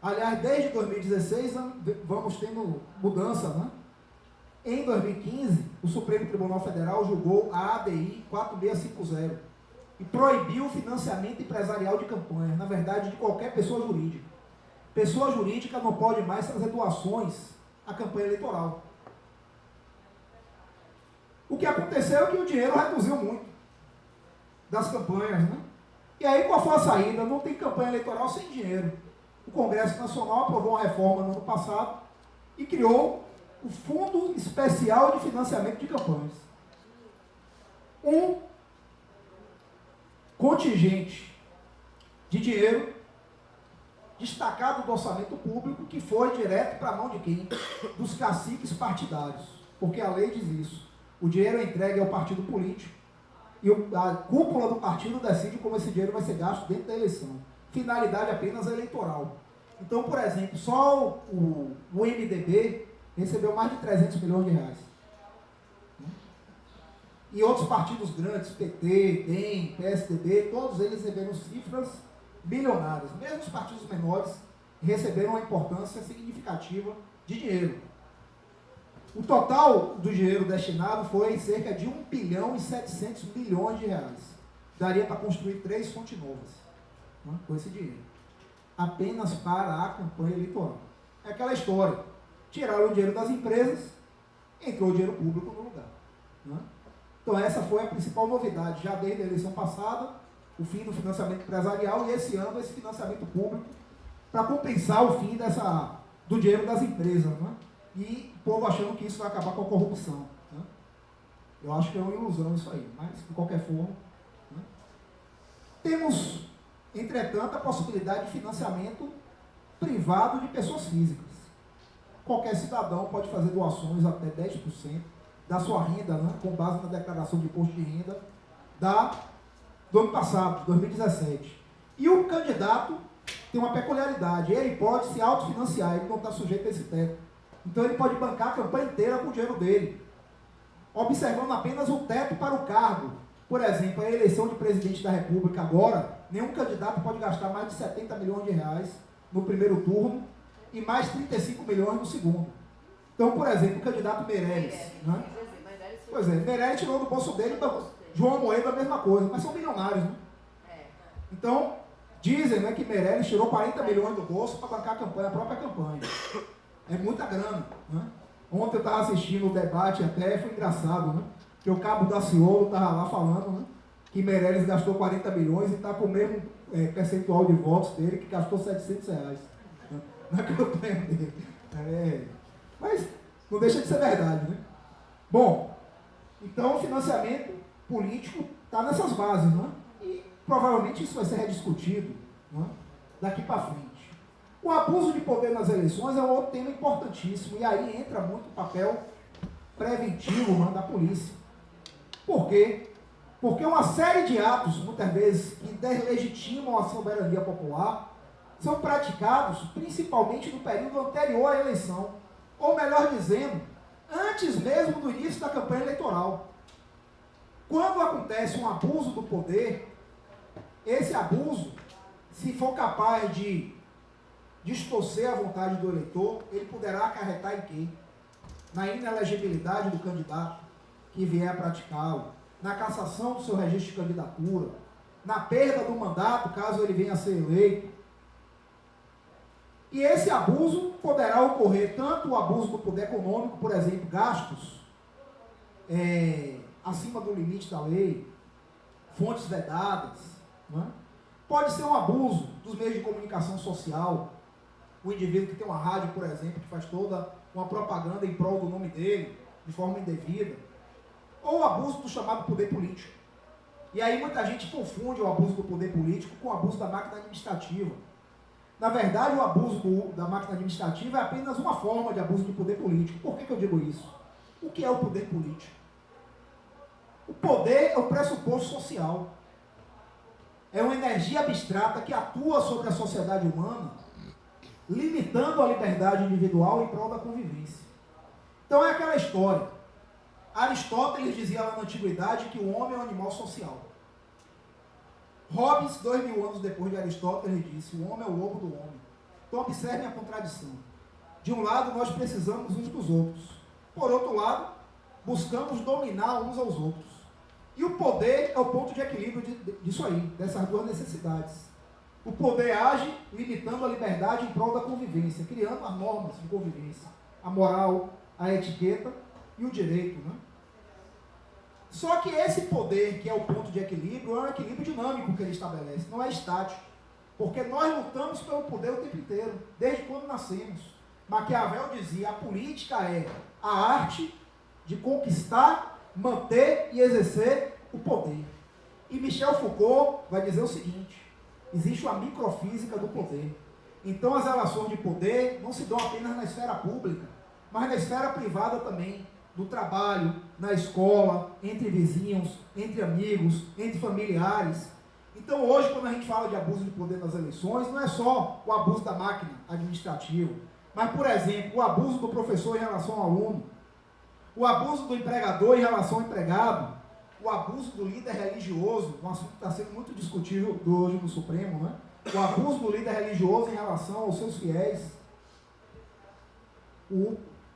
Aliás, desde 2016, vamos tendo mudança, né? Em 2015, o Supremo Tribunal Federal julgou a ADI 4650 e proibiu o financiamento empresarial de campanha, na verdade, de qualquer pessoa jurídica. Pessoa jurídica não pode mais fazer doações à campanha eleitoral. O que aconteceu é que o dinheiro reduziu muito das campanhas, né? E aí, qual foi a saída? Não tem campanha eleitoral sem dinheiro. O Congresso Nacional aprovou uma reforma no ano passado e criou o Fundo Especial de Financiamento de Campanhas. Um contingente de dinheiro destacado do orçamento público que foi direto para a mão de quem? Dos caciques partidários. Porque a lei diz isso. O dinheiro é entregue ao partido político e a cúpula do partido decide como esse dinheiro vai ser gasto dentro da eleição. Finalidade apenas eleitoral. Então, por exemplo, só o MDB recebeu mais de 300 milhões de reais. E outros partidos grandes, PT, DEM, PSDB, todos eles receberam cifras bilionárias. Mesmo os partidos menores receberam uma importância significativa de dinheiro. O total do dinheiro destinado foi cerca de 1 bilhão e 700 milhões de reais. Daria para construir 3 fontes novas, né, com esse dinheiro. Apenas para a campanha eleitoral. É aquela história. Tiraram o dinheiro das empresas, entrou o dinheiro público no lugar. Né? Então essa foi a principal novidade, já desde a eleição passada, o fim do financiamento empresarial, e esse ano esse financiamento público, para compensar o fim do dinheiro das empresas. Né? E o povo achando que isso vai acabar com a corrupção. Né? Eu acho que é uma ilusão isso aí, mas de qualquer forma. Né? Temos, entretanto, a possibilidade de financiamento privado de pessoas físicas. Qualquer cidadão pode fazer doações até 10% da sua renda, né, com base na declaração de imposto de renda do ano passado, 2017. E o candidato tem uma peculiaridade, ele pode se autofinanciar, ele não está sujeito a esse teto. Então ele pode bancar a campanha inteira com o dinheiro dele, observando apenas o teto para o cargo. Por exemplo, a eleição de presidente da República agora, nenhum candidato pode gastar mais de 70 milhões de reais no primeiro turno e mais 35 milhões no segundo. Então, por exemplo, o candidato Meirelles. Né? Pois é, Meirelles tirou do bolso dele, João Amoedo a mesma coisa, mas são milionários, né? Então, dizem, né, que Meirelles tirou 40 milhões do bolso para bancar a própria campanha. É muita grana. Né? Ontem eu estava assistindo o debate até, foi engraçado, né? Que o Cabo Daciolo estava lá falando, né, que Meirelles gastou 40 milhões e está com o mesmo percentual de votos dele que gastou R$700 na campanha dele. Mas não deixa de ser verdade, né? Bom, então o financiamento político está nessas bases, né? E provavelmente isso vai ser rediscutido, né, daqui para frente. O abuso de poder nas eleições é um outro tema importantíssimo, e aí entra muito o papel preventivo, né, da polícia. Por quê? Porque uma série de atos, muitas vezes, que deslegitimam a soberania popular, são praticados principalmente no período anterior à eleição, ou melhor dizendo, antes mesmo do início da campanha eleitoral. Quando acontece um abuso do poder, esse abuso, se for capaz de distorcer a vontade do eleitor, ele poderá acarretar em quê? Na inelegibilidade do candidato que vier a praticá-lo, na cassação do seu registro de candidatura, na perda do mandato, caso ele venha a ser eleito. E esse abuso poderá ocorrer tanto o abuso do poder econômico, por exemplo, gastos acima do limite da lei, fontes vedadas, né? Pode ser um abuso dos meios de comunicação social, o indivíduo que tem uma rádio, por exemplo, que faz toda uma propaganda em prol do nome dele, de forma indevida, ou o abuso do chamado poder político. E aí muita gente confunde o abuso do poder político com o abuso da máquina administrativa. Na verdade, o abuso da máquina administrativa é apenas uma forma de abuso de poder político. Por que eu digo isso? O que é o poder político? O poder é o pressuposto social. É uma energia abstrata que atua sobre a sociedade humana, limitando a liberdade individual em prol da convivência. Então é aquela história. Aristóteles dizia lá na antiguidade que o homem é um animal social. Hobbes, 2000 anos depois de Aristóteles, disse: o homem é o lobo do homem. Então observem a contradição. De um lado, nós precisamos uns dos outros. Por outro lado, buscamos dominar uns aos outros. E o poder é o ponto de equilíbrio disso aí, dessas duas necessidades. O poder age limitando a liberdade em prol da convivência, criando as normas de convivência, a moral, a etiqueta e o direito, né? Só que esse poder, que é o ponto de equilíbrio, é um equilíbrio dinâmico que ele estabelece, não é estático. Porque nós lutamos pelo poder o tempo inteiro, desde quando nascemos. Maquiavel dizia: a política é a arte de conquistar, manter e exercer o poder. E Michel Foucault vai dizer o seguinte: existe uma microfísica do poder. Então as relações de poder não se dão apenas na esfera pública, mas na esfera privada também, no trabalho, na escola, entre vizinhos, entre amigos, entre familiares. Então hoje, quando a gente fala de abuso de poder nas eleições, não é só o abuso da máquina administrativa, mas, por exemplo, o abuso do professor em relação ao aluno, o abuso do empregador em relação ao empregado, o abuso do líder religioso, um assunto que está sendo muito discutido hoje no Supremo, né? O abuso do líder religioso em relação aos seus fiéis, o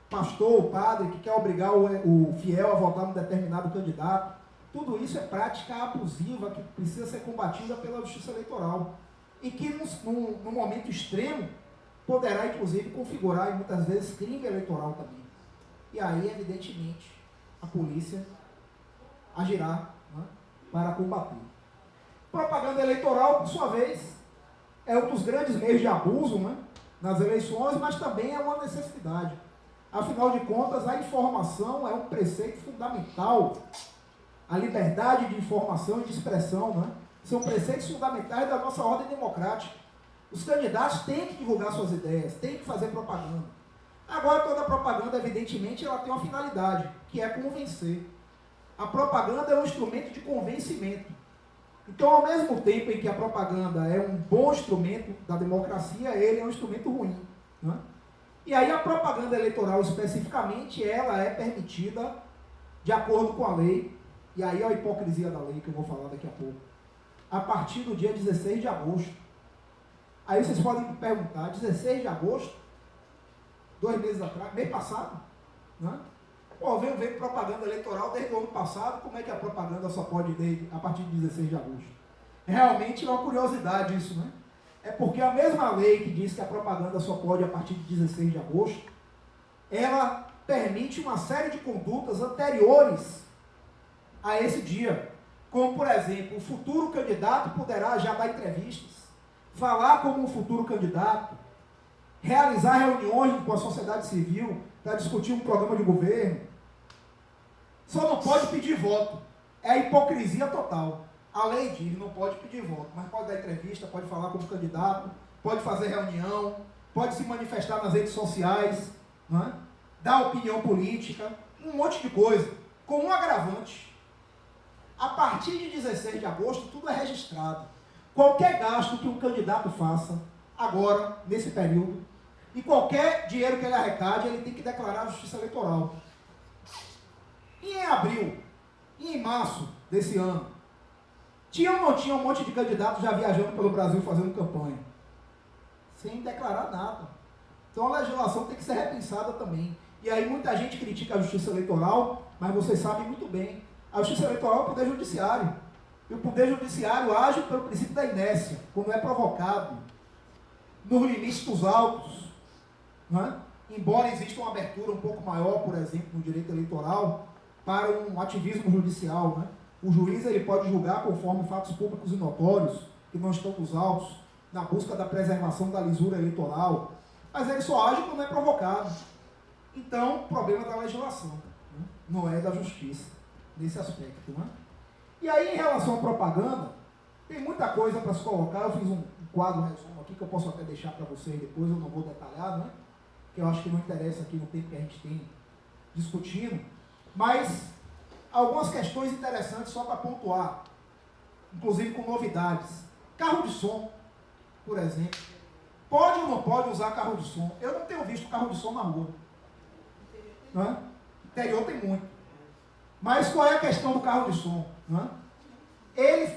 pastor, o padre que quer obrigar o fiel a votar num determinado candidato. Tudo isso é prática abusiva que precisa ser combatida pela justiça eleitoral e que no momento extremo poderá inclusive configurar e muitas vezes crime eleitoral também. E aí, evidentemente, a polícia agirá, né, para combater. Propaganda eleitoral, por sua vez, é um dos grandes meios de abuso, né, nas eleições, mas também é uma necessidade. Afinal de contas, a informação é um preceito fundamental. A liberdade de informação e de expressão, né, são preceitos fundamentais da nossa ordem democrática. Os candidatos têm que divulgar suas ideias, têm que fazer propaganda. Agora, toda propaganda, evidentemente, ela tem uma finalidade, que é convencer. A propaganda é um instrumento de convencimento. Então, ao mesmo tempo em que a propaganda é um bom instrumento da democracia, ele é um instrumento ruim, né? E aí a propaganda eleitoral, especificamente, ela é permitida de acordo com a lei, e aí é a hipocrisia da lei, que eu vou falar daqui a pouco, a partir do dia 16 de agosto. Aí vocês podem me perguntar: 16 de agosto? 2 meses atrás, mês passado, né? Pô, veio propaganda eleitoral desde o ano passado, como é que a propaganda só pode ir a partir de 16 de agosto? Realmente é uma curiosidade isso, né? É porque a mesma lei que diz que a propaganda só pode a partir de 16 de agosto, ela permite uma série de condutas anteriores a esse dia. como, por exemplo, o futuro candidato poderá já dar entrevistas, falar como um futuro candidato, realizar reuniões com a sociedade civil para discutir um programa de governo. Só não pode pedir voto. É a hipocrisia total. A lei diz, não pode pedir voto, mas pode dar entrevista, pode falar como candidato, pode fazer reunião, pode se manifestar nas redes sociais, não é? Dar opinião política, um monte de coisa, com um agravante. A partir de 16 de agosto, tudo é registrado. Qualquer gasto que um candidato faça, agora, nesse período, e qualquer dinheiro que ele arrecade, ele tem que declarar à Justiça Eleitoral. E em abril, e em março desse ano, tinha ou não tinha um monte de candidatos já viajando pelo Brasil fazendo campanha? Sem declarar nada. Então a legislação tem que ser repensada também. E aí muita gente critica a Justiça Eleitoral, mas vocês sabem muito bem, a Justiça Eleitoral é o Poder Judiciário. E o Poder Judiciário age pelo princípio da inércia, quando é provocado, nos limites dos autos. Não é? Embora exista uma abertura um pouco maior, por exemplo, no direito eleitoral, para um ativismo judicial. Né? O juiz ele pode julgar conforme fatos públicos e notórios, que não estão nos autos, na busca da preservação da lisura eleitoral, mas ele só age quando é provocado. Então, problema da legislação, né? Não é da justiça, nesse aspecto. Né? E aí, em relação à propaganda, tem muita coisa para se colocar. Eu fiz um quadro resumo aqui, que eu posso até deixar para vocês depois, eu não vou detalhar, né? Que eu acho que não interessa aqui no tempo que a gente tem discutindo, mas algumas questões interessantes só para pontuar, inclusive com novidades. Carro de som, por exemplo. Pode ou não pode usar carro de som? Eu não tenho visto carro de som na rua. Né? Interior tem muito. Mas qual é a questão do carro de som? Né?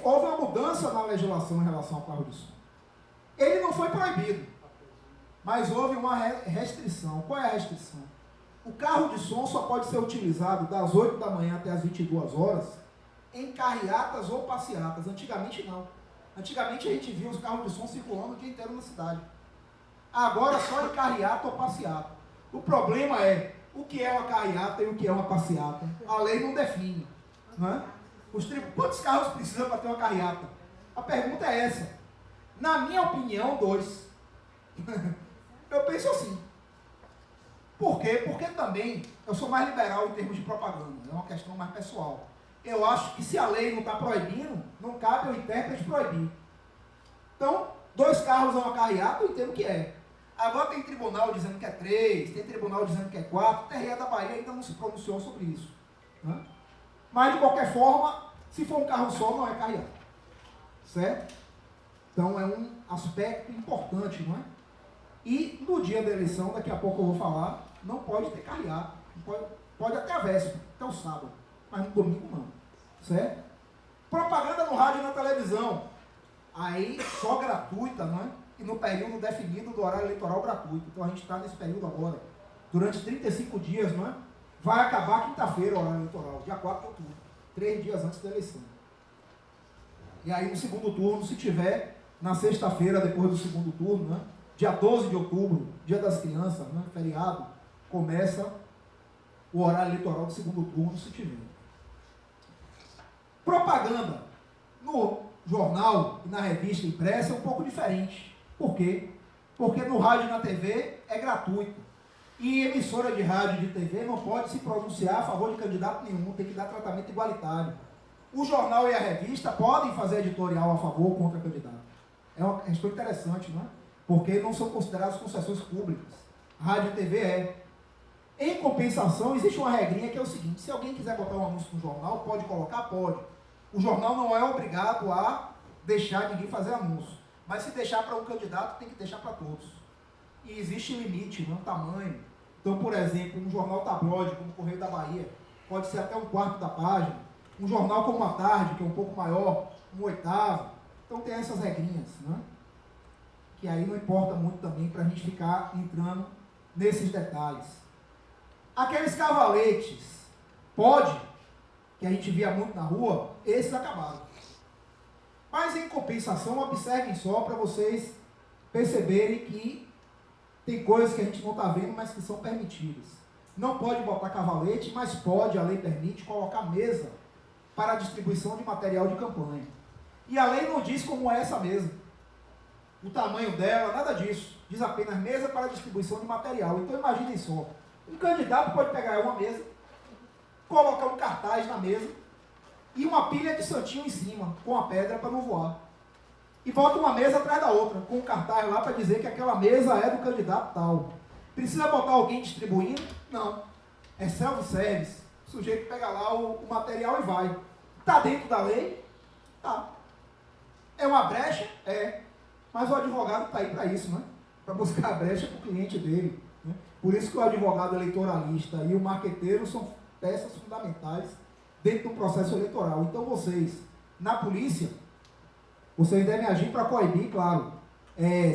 Houve uma mudança na legislação em relação ao carro de som. Ele não foi proibido, mas houve uma restrição. Qual é a restrição? O carro de som só pode ser utilizado das 8 da manhã até as 22 horas em carreatas ou passeatas. Antigamente não. Antigamente a gente via os carros de som circulando o dia inteiro na cidade. Agora só em carreata ou passeata. O problema é o que é uma carreata e o que é uma passeata. A lei não define. Né? Quantos carros precisam para ter uma carreata? A pergunta é essa. Na minha opinião, 2. Eu penso assim. Por quê? Porque também eu sou mais liberal em termos de propaganda. É uma questão mais pessoal. Eu acho que se a lei não está proibindo, não cabe ao intérprete proibir. Então, 2 carros é uma carreata, eu entendo que é. Agora tem tribunal dizendo que é 3, tem tribunal dizendo que é 4, o TRE da Bahia ainda não se pronunciou sobre isso. Né? Mas, de qualquer forma, se for um carro só, não é carreata. Certo? Então, é um aspecto importante, não é? E no dia da eleição, daqui a pouco eu vou falar, não pode ter carreata. Pode até a véspera, até o sábado. Mas no domingo não. Certo? Propaganda no rádio e na televisão. Aí, só gratuita, não é? E no período definido do horário eleitoral gratuito. Então a gente está nesse período agora. Durante 35 dias, não é? Vai acabar quinta-feira o horário eleitoral, dia 4 de outubro. 3 dias antes da eleição. E aí no segundo turno, se tiver, na sexta-feira, depois do segundo turno, né? Dia 12 de outubro, dia das crianças, né? Feriado, começa o horário eleitoral do segundo turno, se tiver. Propaganda no jornal e na revista impressa é um pouco diferente. Por quê? Porque no rádio e na TV é gratuito. E emissora de rádio e de TV não pode se pronunciar a favor de candidato nenhum, tem que dar tratamento igualitário. O jornal e a revista podem fazer editorial a favor ou contra candidato. É uma questão interessante, não é? Porque não são consideradas concessões públicas. Rádio e TV é. Em compensação, existe uma regrinha que é o seguinte: se alguém quiser botar um anúncio no jornal, pode colocar? Pode. O jornal não é obrigado a deixar ninguém fazer anúncio. Mas se deixar para um candidato, tem que deixar para todos. E existe limite, não tamanho. Então, por exemplo, um jornal tabloide, como o Correio da Bahia, pode ser até 1/4 da página. Um jornal como a Tarde, que é um pouco maior, 1/8. Então tem essas regrinhas, né? Que aí não importa muito também para a gente ficar entrando nesses detalhes. Aqueles cavaletes, pode, que a gente via muito na rua, esses acabaram. Mas em compensação, observem só para vocês perceberem que tem coisas que a gente não está vendo, mas que são permitidas. Não pode botar cavalete, mas pode, a lei permite, colocar mesa para a distribuição de material de campanha. E a lei não diz como é essa mesa, o tamanho dela, nada disso. Diz apenas mesa para distribuição de material. Então imaginem só, um candidato pode pegar uma mesa, colocar um cartaz na mesa e uma pilha de santinho em cima, com a pedra para não voar. E bota uma mesa atrás da outra, com um cartaz lá para dizer que aquela mesa é do candidato tal. Precisa botar alguém distribuindo? Não. É self-service. O sujeito pega lá o material e vai. Está dentro da lei? Tá. É uma brecha? É. Mas o advogado está aí para isso, né? Para buscar a brecha para o cliente dele. Né? Por isso que o advogado eleitoralista e o marqueteiro são peças fundamentais dentro do processo eleitoral. Então vocês, na polícia, vocês devem agir para coibir, claro,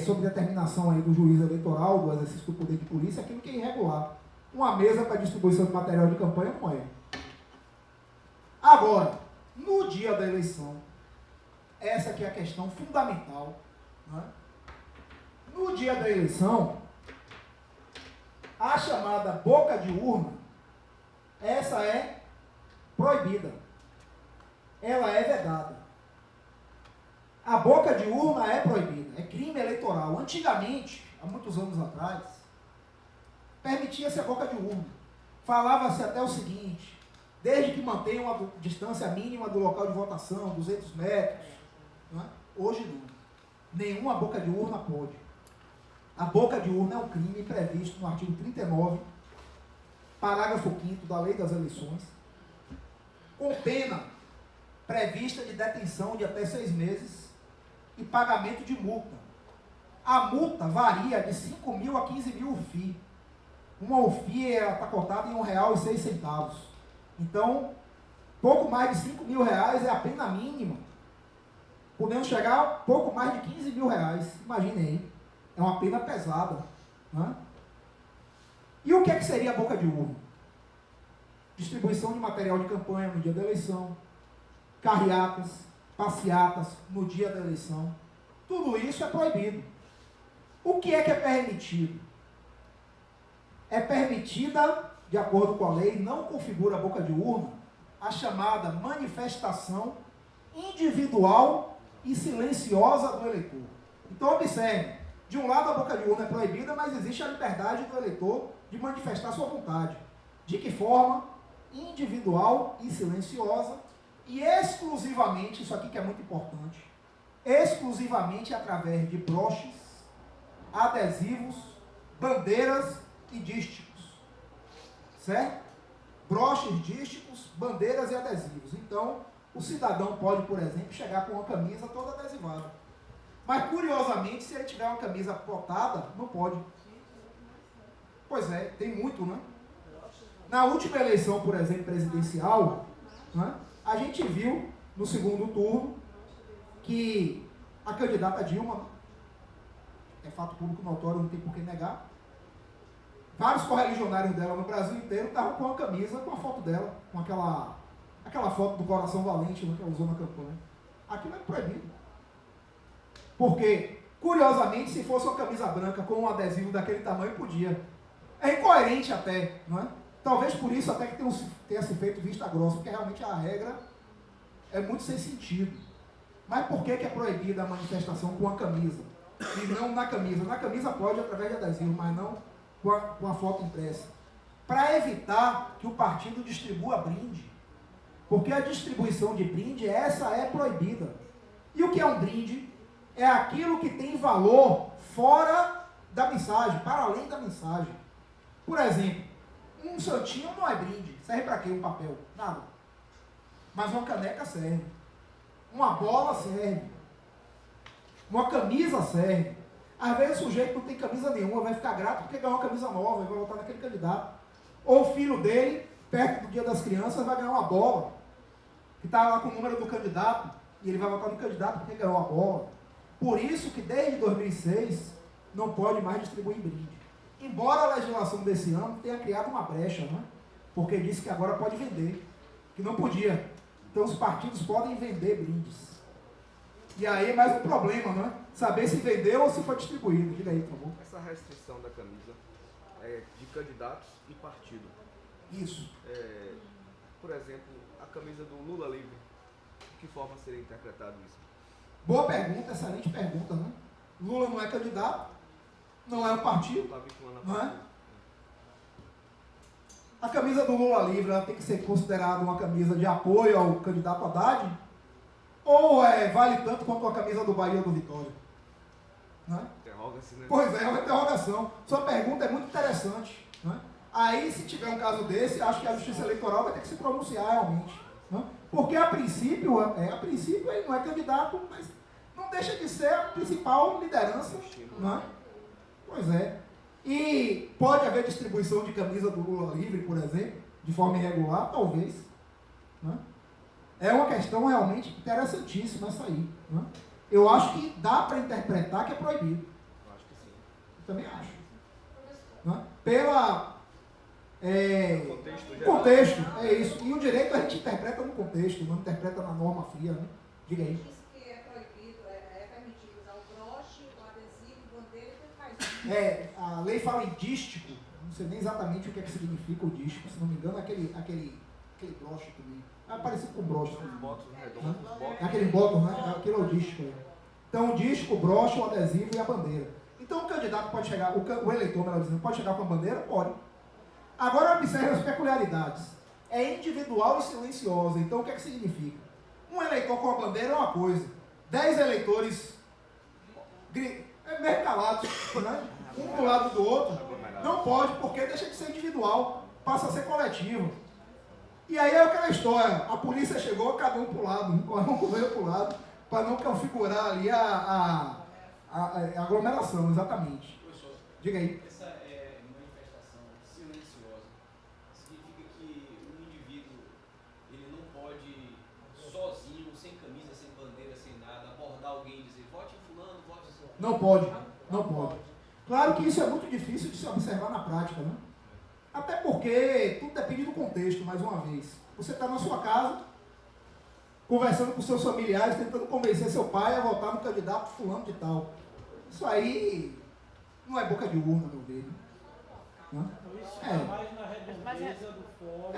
sob determinação aí do juiz eleitoral, do exercício do poder de polícia, aquilo que é irregular. Uma mesa para distribuição de material de campanha não é. Agora, no dia da eleição, essa aqui é a questão fundamental. Né? No dia da eleição, a chamada boca de urna, essa é proibida. Ela é vedada. A boca de urna é proibida, é crime eleitoral. Antigamente, há muitos anos atrás, permitia-se a boca de urna. Falava-se até o seguinte: desde que mantenha uma distância mínima do local de votação, 200 metros. Não é? Hoje não. Nenhuma boca de urna pode. A boca de urna é um crime previsto no artigo 39, parágrafo 5º da Lei das Eleições, com pena prevista de detenção de até 6 meses e pagamento de multa. A multa varia de 5 mil a 15 mil UFI. Uma UFI está cotada em R$1,06. Então, pouco mais de 5 mil reais é a pena mínima, podendo chegar a pouco mais de 15 mil reais. Imaginem aí, é uma pena pesada. Né? E o que é que seria a boca de urna? Distribuição de material de campanha no dia da eleição, carreatas, passeatas no dia da eleição. Tudo isso é proibido. O que é permitido? É permitida, de acordo com a lei, não configura a boca de urna, a chamada manifestação individual e silenciosa do eleitor. Então observe, de um lado a boca de urna é proibida, mas existe a liberdade do eleitor de manifestar sua vontade. De que forma? Individual e silenciosa, e exclusivamente, isso aqui que é muito importante, exclusivamente através de broches, adesivos, bandeiras e dísticos. Certo? Broches, dísticos, bandeiras e adesivos. Então, o cidadão pode, por exemplo, chegar com uma camisa toda adesivada. Mas, curiosamente, se ele tiver uma camisa botada, não pode. Pois é, tem muito, né? Na última eleição, por exemplo, presidencial, né, a gente viu, no segundo turno, que a candidata Dilma, é fato público notório, não tem por que negar, vários correligionários dela no Brasil inteiro estavam com a camisa, com a foto dela, com aquela foto do coração valente, né, que ela usou na campanha. Aquilo é proibido. Porque, curiosamente, se fosse uma camisa branca com um adesivo daquele tamanho, podia. É incoerente até, não é? Talvez por isso até que tenha se feito vista grossa, porque realmente a regra é muito sem sentido. Mas por que é proibida a manifestação com a camisa? E não na camisa? Na camisa pode através de adesivo, mas não com a foto impressa. Para evitar que o partido distribua brinde. Porque a distribuição de brinde, essa é proibida. E o que é um brinde? É aquilo que tem valor fora da mensagem, para além da mensagem. Por exemplo, um santinho não é brinde. Serve para quê? Um papel? Nada. Mas uma caneca serve. Uma bola serve. Uma camisa serve. Às vezes o sujeito não tem camisa nenhuma, vai ficar grato porque ganhou uma camisa nova e vai votar naquele candidato. Ou o filho dele, perto do Dia das Crianças, vai ganhar uma bola, que está lá com o número do candidato, e ele vai votar no candidato porque ganhou a bola. Por isso que desde 2006 não pode mais distribuir brinde. Embora a legislação desse ano tenha criado uma brecha, né? Porque disse que agora pode vender, que não podia. Então os partidos podem vender brindes. E aí é mais um problema, né? Saber se vendeu ou se foi distribuído. Diga aí, por favor. Essa restrição da camisa é de candidatos e partido. Isso. por exemplo, a camisa do Lula livre, de que forma seria interpretado isso? Boa pergunta, excelente pergunta, né? Lula não é candidato, não é um partido, não é? A camisa do Lula livre ela tem que ser considerada uma camisa de apoio ao candidato Haddad? Ou vale tanto quanto a camisa do Bahia ou do Vitória? Né? Interroga-se, né? Pois é uma interrogação. Sua pergunta é muito interessante. Né? Aí, se tiver um caso desse, acho que a Justiça Eleitoral vai ter que se pronunciar realmente. Né? Porque, a princípio ele não é candidato, mas não deixa de ser a principal liderança. Né? Pois é. E pode haver distribuição de camisa do Lula livre, por exemplo, de forma irregular, talvez. Né? É uma questão realmente interessantíssima essa aí. Né? Eu acho que dá para interpretar que é proibido. Eu acho que sim. Eu também acho. Né? Pela... contexto, é isso. E o direito a gente interpreta no contexto, não interpreta na norma fria. Né? Diga aí. Diz que é proibido, é permitido usar o broche, o adesivo, o bandeira e tudo mais. A lei fala em dístico, não sei nem exatamente o que significa o dístico, se não me engano, aquele broche também. É parecido com broche. Os botos redondos, os botos. Aquele bottom, né? Aquele é o dístico. Então, o dístico, o broche, o adesivo e a bandeira. Então, o candidato pode chegar, o eleitor, melhor dizendo, pode chegar com a bandeira? Pode. Agora, observe as peculiaridades. É individual e silenciosa. Então, o que significa? Um eleitor com a bandeira é uma coisa. 10 eleitores meio calados, né? Um do lado do outro. Não pode, porque deixa de ser individual. Passa a ser coletivo. E aí é aquela história, a polícia chegou, cada um para o lado, um correu para o lado, para não configurar ali a aglomeração, exatamente. Professor, diga aí. Essa manifestação silenciosa significa que um indivíduo ele não pode sozinho, sem camisa, sem bandeira, sem nada, abordar alguém e dizer vote em fulano, vote em fulano. Não pode, não pode. Claro que isso é muito difícil de se observar na prática, né? Até porque tudo depende do contexto, mais uma vez. Você está na sua casa, conversando com seus familiares, tentando convencer seu pai a votar no candidato fulano de tal. Isso aí não é boca de urna, meu ver. Né? Isso é mais na redondeza do fórum.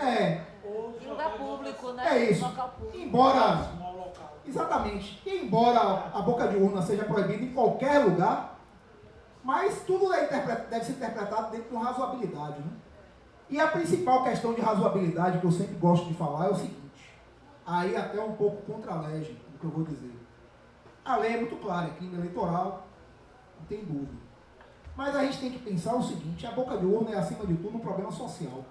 Ou em lugar público, né? É isso. Local público. Embora, exatamente, embora a boca de urna seja proibida em qualquer lugar, mas tudo deve ser interpretado dentro de uma razoabilidade, né? E a principal questão de razoabilidade que eu sempre gosto de falar é o seguinte, aí até um pouco contra a lei, do que eu vou dizer. A lei é muito clara, é crime eleitoral, não tem dúvida. Mas a gente tem que pensar o seguinte, a boca de urna é, acima de tudo, um problema social.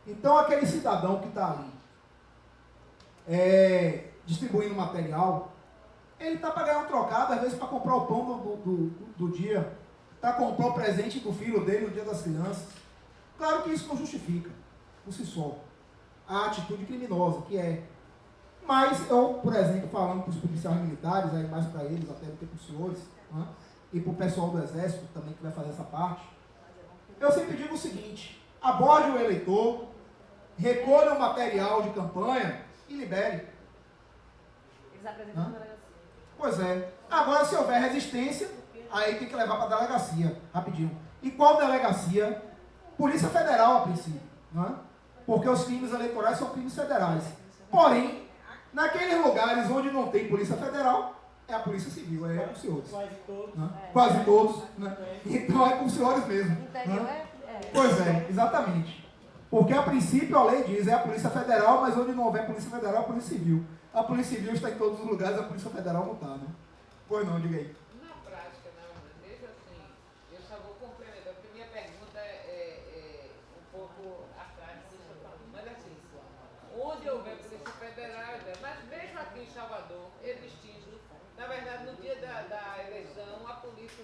Então, aquele cidadão que está ali distribuindo material, ele está para ganhar um trocado, às vezes para comprar o pão do dia, para comprar o presente do filho dele no dia das crianças. Claro que isso não justifica, por si só, a atitude criminosa, que é. Mas eu, por exemplo, falando para os policiais militares, aí mais para eles até do que para os senhores, né? E para o pessoal do Exército também que vai fazer essa parte, eu sempre digo o seguinte, aborde o eleitor, recolha o material de campanha e libere. Eles apresentam a delegacia. Pois é. Agora, se houver resistência, aí tem que levar para a delegacia, rapidinho. E qual delegacia? Polícia Federal, a princípio, né? Porque os crimes eleitorais são crimes federais. Porém, naqueles lugares onde não tem Polícia Federal, é a Polícia Civil, é com os senhores. Quase todos. Né? Quase todos, né? Então é com os senhores mesmo. Interior Né? é. Pois é, exatamente. Porque a princípio a lei diz, é a Polícia Federal, mas onde não houver Polícia Federal, é a Polícia Civil. A Polícia Civil está em todos os lugares, a Polícia Federal não está, né? Pois não, diga aí. Na prática, não, deixa assim, eu só vou complementar, porque minha pergunta é um pouco atrás do que você falou. Mas assim, onde houver Polícia Federal, mas mesmo aqui em Salvador, existindo, na verdade, no dia da eleição, a Polícia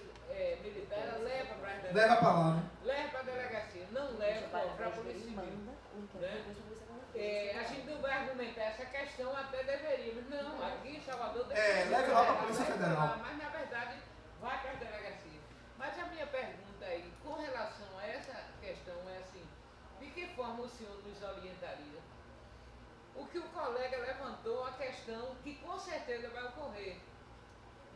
Militar leva para a delegacia. Leva para lá, né? Leva para a delegacia, não leva para a Polícia Civil. Né? A gente não vai argumentar essa questão, até deveríamos. Não, aqui em Salvador... leve lá para a Polícia Federal. Mas, na verdade, vai para as delegacias. Mas a minha pergunta aí, com relação a essa questão, é assim, de que forma o senhor nos orientaria? O que o colega levantou, a questão que com certeza vai ocorrer.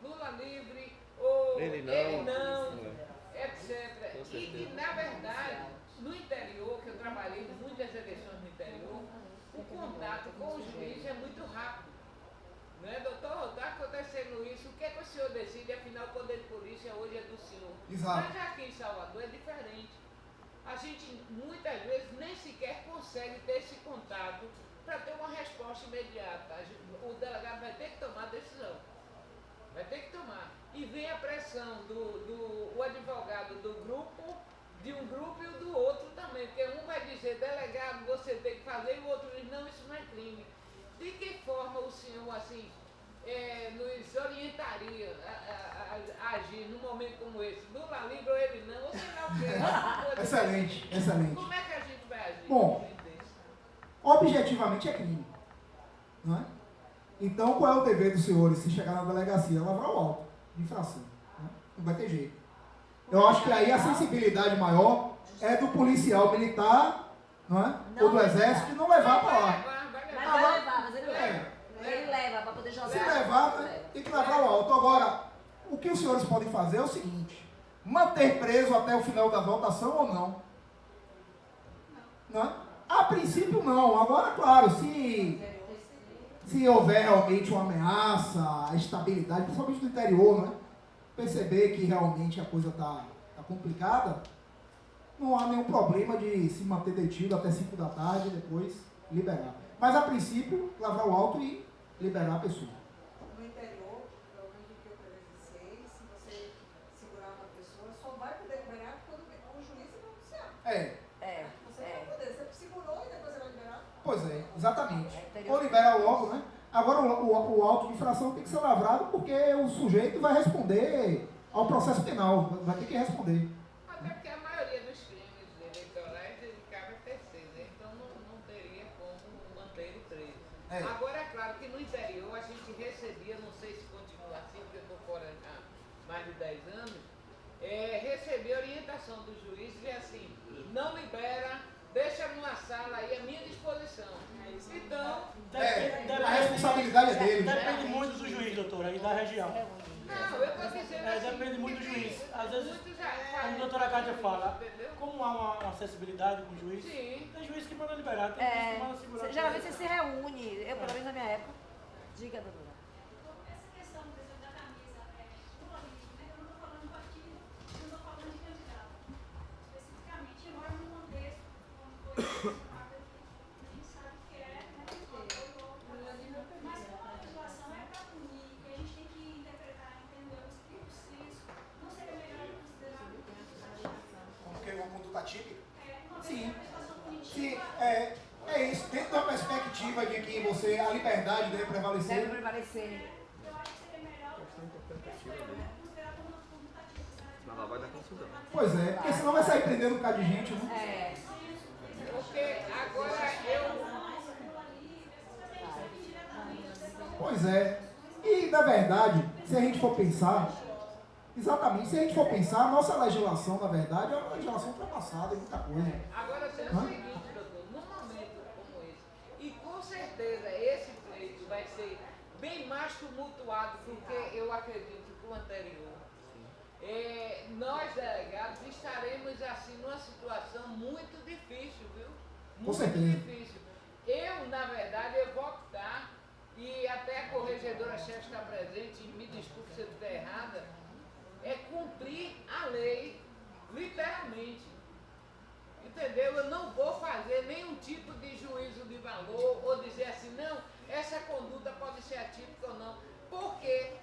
Lula livre, ou Ele não, etc. E que, na verdade, No interior, que eu trabalhei em muitas eleições no interior, o contato com o juiz é muito rápido. Não é, doutor? Está acontecendo isso, o que é que o senhor decide? Afinal, o poder de polícia hoje é do senhor. Exato. Mas aqui em Salvador é diferente. A gente, muitas vezes, nem sequer consegue ter esse contato para ter uma resposta imediata. O delegado vai ter que tomar a decisão. Vai ter que tomar. E vem a pressão do advogado do grupo, de um grupo e o do outro também. Porque um vai dizer, delegado, você tem que fazer, e o outro diz, não, isso não é crime. De que forma o senhor, assim, nos orientaria a agir num momento como esse? Lula livre ou ele não? Ou sei lá o quê? Excelente, excelente. Como é que a gente vai agir? Bom, objetivamente é crime. Não é? Então, qual é o dever dos senhores se chegar na delegacia? Lavrar o auto de infração. Né? Não vai ter jeito. Eu acho que aí a sensibilidade maior é do policial militar, não é? Ou do exército, de não levar para lá. Mas vai levar, mas ele leva. Ele leva para poder jogar. Se levar, né, tem que levar o auto. Agora, o que os senhores podem fazer é o seguinte: manter preso até o final da votação ou não? Não é? A princípio não. Agora, claro, se houver realmente uma ameaça à estabilidade, principalmente no interior, né? Perceber que realmente a coisa está complicada, não há nenhum problema de se manter detido até 5 da tarde e depois liberar. Mas a princípio, lavrar o auto e liberar a pessoa. No interior, pelo menos do que eu presenciei, se você segurar uma pessoa, só vai poder liberar quando o juiz se pronunciar. Você não vai poder. Você segurou e depois você vai liberar? Pois é, exatamente. Ou libera logo, né? Agora o auto de infração tem que ser lavrado porque o sujeito vai responder ao processo penal, vai ter que responder. Até porque a maioria dos crimes eleitorais ele cabe a terceiro, né? Então não teria como manter ele preso. Agora é claro que no interior a gente recebia, não sei se continua assim, porque eu estou fora há mais de 10 anos, recebia orientação do juiz e assim, não libera, deixa numa sala aí à minha disposição. Então, a responsabilidade é dele. Depende muito do juiz, doutora, e da região. não, eu estou dizendo assim, Depende muito do juiz. Às vezes, muitos já como a fazem doutora Cátia fala, entendeu? como há uma acessibilidade com o juiz, Sim. tem juiz que manda liberar, tem juiz que manda segurar. Geralmente você se reúne, eu pelo menos na minha época. Diga, doutora. Essa questão, por exemplo, da camisa Lula livre, né? Eu não estou falando de partido, eu estou falando de candidato. Especificamente, embora no contexto, como foi a gente sabe que é, né? Mas como a legislação é para punir, e a gente tem que interpretar, entender o estrito senso, não seria melhor considerar Porque uma conduta típica? uma Sim. legislação punitiva? Sim, é isso. Dentro da perspectiva de que a liberdade deve prevalecer. Deve prevalecer. Eu acho que seria melhor considerar como uma conduta típica. Mas lá vai dar confusão. Pois é, porque senão vai sair prendendo um bocado de gente, né? Porque agora Pois é. E, na verdade, se a gente for pensar, exatamente, se a gente for pensar, a nossa legislação, na verdade, é uma legislação ultrapassada em muita coisa. Agora tem o seguinte, doutor, num momento como esse, e com certeza esse pleito vai ser bem mais tumultuado do que eu acredito que o anterior. Nós, delegados, estaremos assim numa situação muito difícil, viu? Com certeza. Difícil. Eu, na verdade, eu vou optar, e até a corregedora-chefe está presente, e me desculpe se eu estiver errada, é cumprir a lei, literalmente. Entendeu? Eu não vou fazer nenhum tipo de juízo de valor ou dizer assim, não, essa conduta pode ser atípica ou não. Porque,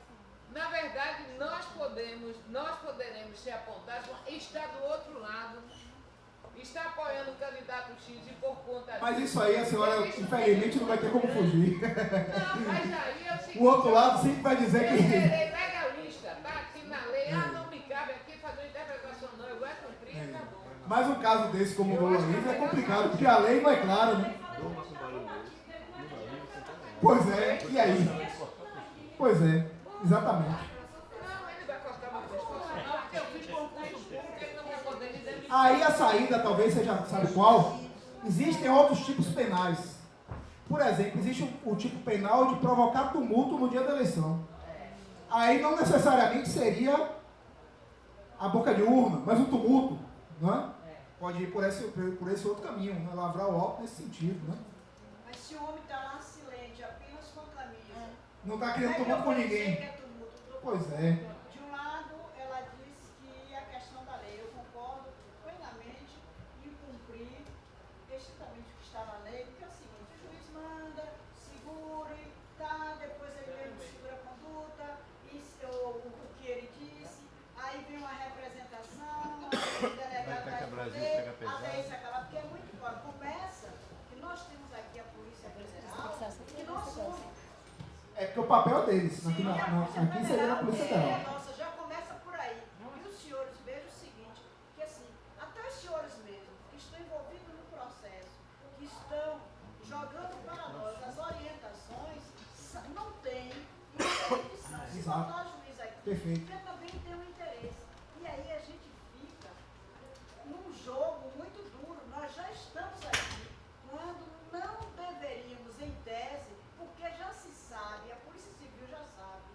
na verdade, nós poderemos ser apontados, está do outro lado, está apoiando o candidato X e por conta Mas disso- isso aí a senhora, infelizmente, não vai ter como fugir. Não, mas aí é o seguinte, O outro lado sempre vai dizer eu que... serei legalista, tá? Aqui na lei, não me cabe aqui fazer uma interpretação, não, eu vou cumprir e acabou. Mas um caso desse como o Lula livre é complicado, porque a lei não é clara, né? Durma com barulho desse. Lula livre, você tá bem. Pois é, e aí? Pois é, exatamente. Não, ele vai cortar uma discussão, porque eu fiz concurso público, ele não vai poder me demitir. Aí a saída, talvez seja, sabe qual? Existem outros tipos penais. Por exemplo, existe o tipo penal de provocar tumulto no dia da eleição. Aí não necessariamente seria a boca de urna, mas um tumulto, não é? pode ir por esse outro caminho, né? Lavrar o óculos nesse sentido, né? Mas se o homem está lá silente, apenas com a camisa... Não está querendo tumulto com ninguém. Pois é. De um lado, ela diz que a questão da lei, eu concordo plenamente em cumprir estritamente o que está na lei, porque é o seguinte, o juiz manda, segure, tá, depois ele mesmo segura a conduta, o que ele disse, aí vem uma representação, aí o delegado vai responder, até isso acabar, porque é muito claro. Começa que nós temos aqui a Polícia Federal, que nós somos... É porque o papel deles, aqui seria na Polícia Federal. Nossa, já começa por aí. E os senhores vejam o seguinte, que assim, até os senhores mesmos, que estão envolvidos no processo, que estão jogando para nós as orientações, não tem interdição. Se botar juiz aqui, perfeito, porque também tem um interesse. E aí a gente fica num jogo muito duro. Nós já estamos aqui quando não deveríamos, em tese, porque já se sabe, a Polícia Civil já sabe,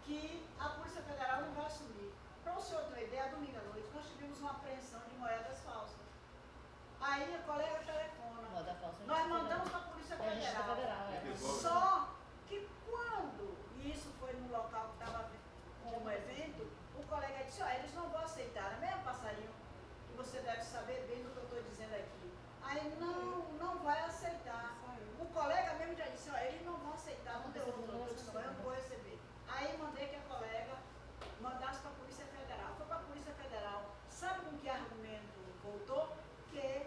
que a Polícia Federal não vai assumir. Para o senhor ter uma ideia, domingo à noite nós tivemos uma apreensão de moedas falsas. Aí a colega telefona, nós mandamos para a Polícia Federal. Só que quando, e isso foi no local que estava como evento, o colega disse, eles não vão aceitar, é mesmo, passarinho, que você deve saber bem do que eu estou dizendo aqui. Aí não vai aceitar. O colega mesmo já disse, eles não vão aceitar, não deu notícia, eu não vou receber. Aí mandei que a colega mandasse para a Polícia Federal. Foi para a Polícia Federal. Sabe com que argumento voltou? Que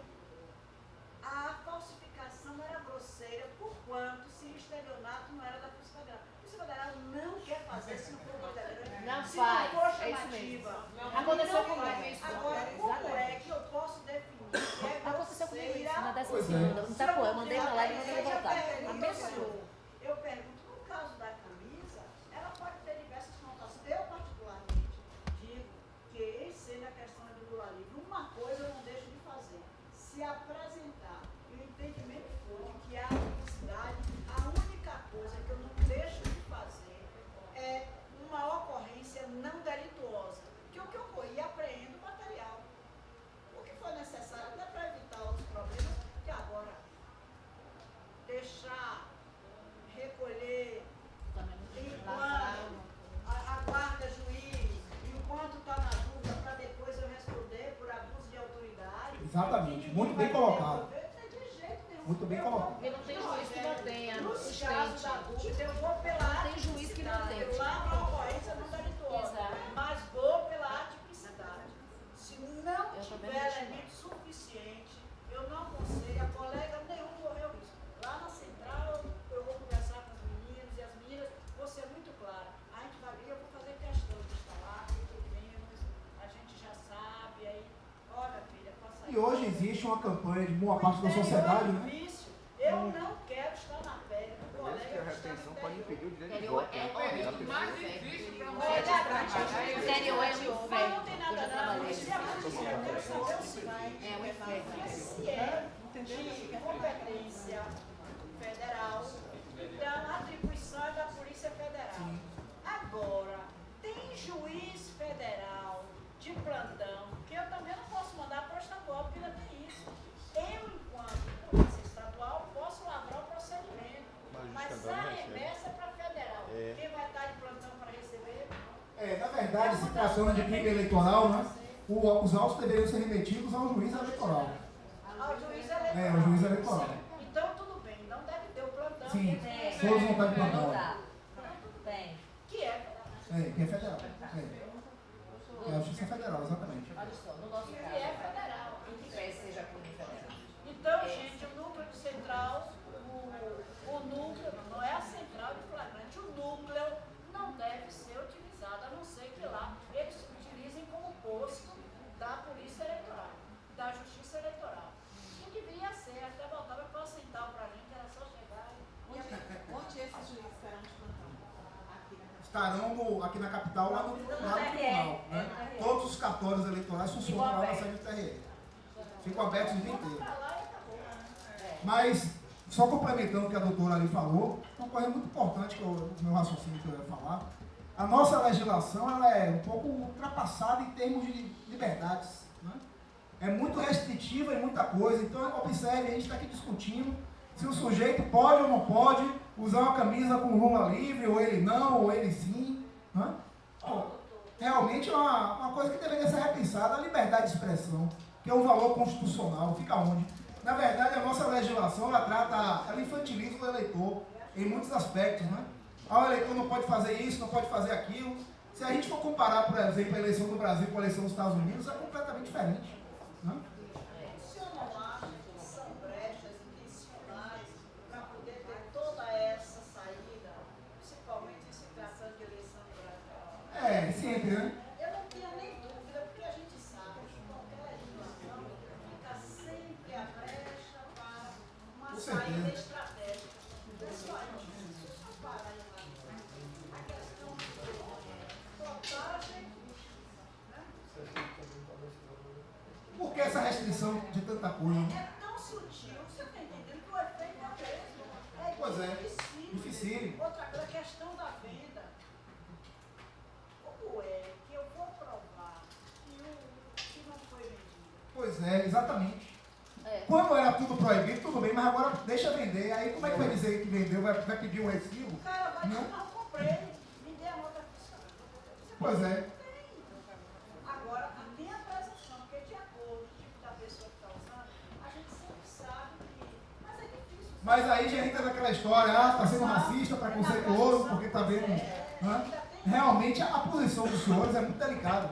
a falsificação era grosseira, por quanto se o estelionato não era da Polícia Federal. A Polícia Federal não quer fazer se não for verdadeiro. Não se faz, não for é isso chamativa. mesmo. Aconteceu comigo isso. Agora, como é que eu posso definir que é Aconteceu comigo isso, grosseira? na décima segunda. Não tá, pô, eu mandei pra lá e mandei voltar. A mesma coisa. Eu pergunto, no caso da camisa, ela pode ter diversas conotações. Eu, particularmente, digo que, sendo a questão do Lula livre, uma coisa eu não deixo de fazer. Se apresentar e o entendimento for de que há publicidade, a única coisa que eu não deixo de fazer é uma ocorrência não delituosa. Que o que ocorre, apreendo o material. O que for necessário até para evitar outros problemas, que agora deixar recolher enquanto aguarda juiz, enquanto está na dúvida, para depois eu responder por abuso de autoridade. Exatamente, muito bem colocado. Muito bem colocado. Porque não tem juiz que não tenha. No caso da dúvida, eu vou pela Não tem juiz que não tenha. eu lavo a ocorrência não delituosa, mas vou pela atipicidade. Se não tiver elemento suficiente, eu não aconselho, a colega nenhum correu risco. Lá na central, eu vou conversar com os meninos e as meninas, vou ser muito clara. A gente vai vir, eu vou fazer questão de estar lá, muito menos, a gente já sabe, aí, olha filha, passa aí. E hoje existe uma campanha de boa parte da sociedade, né? Eu não quero estar na pele do colega que a retenção pode impedir o direito de Interior voto. é horrível. Mais difícil para Interior é um mas não inferno. tem nada não. Se a polícia eu quero saber o seguinte, É um inferno. se é de competência federal, então a atribuição é da Polícia Federal. Agora, tem juiz federal de plantão, que eu também não posso mandar para o estadual, porque ainda tem isso. Eu, enquanto polícia estadual, posso lavrar o procedimento, mas a remessa é para federal. Quem vai estar de plantão para receber? Na verdade, se tratando de crime eleitoral, né, os autos deveriam ser remetidos ao juiz eleitoral. Ao juiz eleitoral. Ao juiz eleitoral. Então, tudo bem, não deve ter o plantão. Sim, que todos vão estar de plantão. Tem. Que é federal. Que é federal. É a Justiça Federal, exatamente. Olha só, no nosso Que caso, é federal. em que pé seja crime federal. Então, gente, o núcleo central, o núcleo, não é a central de flagrante, o núcleo não deve ser utilizado, a não ser que lá eles se utilizem como posto da Polícia Eleitoral, da Justiça Eleitoral. E deveria ser, até voltava para o central para a gente, era só chegar e... Onde esses juízes serão de plantão? Estarão aqui na capital, lá no tribunal. Né? Todos os cartórios eleitorais funcionam lá na sede do TRE. Ficam abertos o dia inteiro. Mas, só complementando o que a doutora ali falou, uma coisa muito importante, que o meu raciocínio que eu ia falar, a nossa legislação ela é um pouco ultrapassada em termos de liberdades. Né? é muito restritiva em muita coisa. Então, observe, a gente está aqui discutindo se o sujeito pode ou não pode usar uma camisa com lula livre, ou ele não, ou ele sim. Né? Realmente é uma coisa que deveria ser repensada, a liberdade de expressão, que é um valor constitucional, fica onde? Na verdade, a nossa legislação, ela infantiliza o eleitor em muitos aspectos, né? O eleitor não pode fazer isso, não pode fazer aquilo. Se a gente for comparar, por exemplo, a eleição do Brasil com a eleição dos Estados Unidos, é completamente diferente. Né? O senhor não acha que são brechas intencionais para poder ter toda essa saída, principalmente em situação de eleição do Brasil? Sempre, né? Eu não tenho nem dúvida, porque a gente sabe que qualquer legislação fica sempre a brecha para uma saída estratégica. Pessoal, se o senhor parar e analisar a questão de plotagem, né? Por que essa restrição de tanta coisa? É tão sutil, você está entendendo que o efeito é o mesmo. Pois é, difícil. dificílimo. Outra coisa, a questão da venda. Como é que eu vou provar que não foi vendido? Pois é, exatamente. Quando era tudo proibido, tudo bem, mas agora deixa vender. Aí como é que vai dizer que vendeu? Vai pedir um recibo? O cara vai dizer, não, comprei, me dê a nota fiscal. Pois é. Agora, tem a presunção, porque de acordo com o tipo da pessoa que está usando, a gente sempre sabe que... Mas é difícil. Mas aí já entra naquela história, está sendo racista, preconceituoso, porque está vendo... Né? Realmente a posição dos senhores é muito delicada.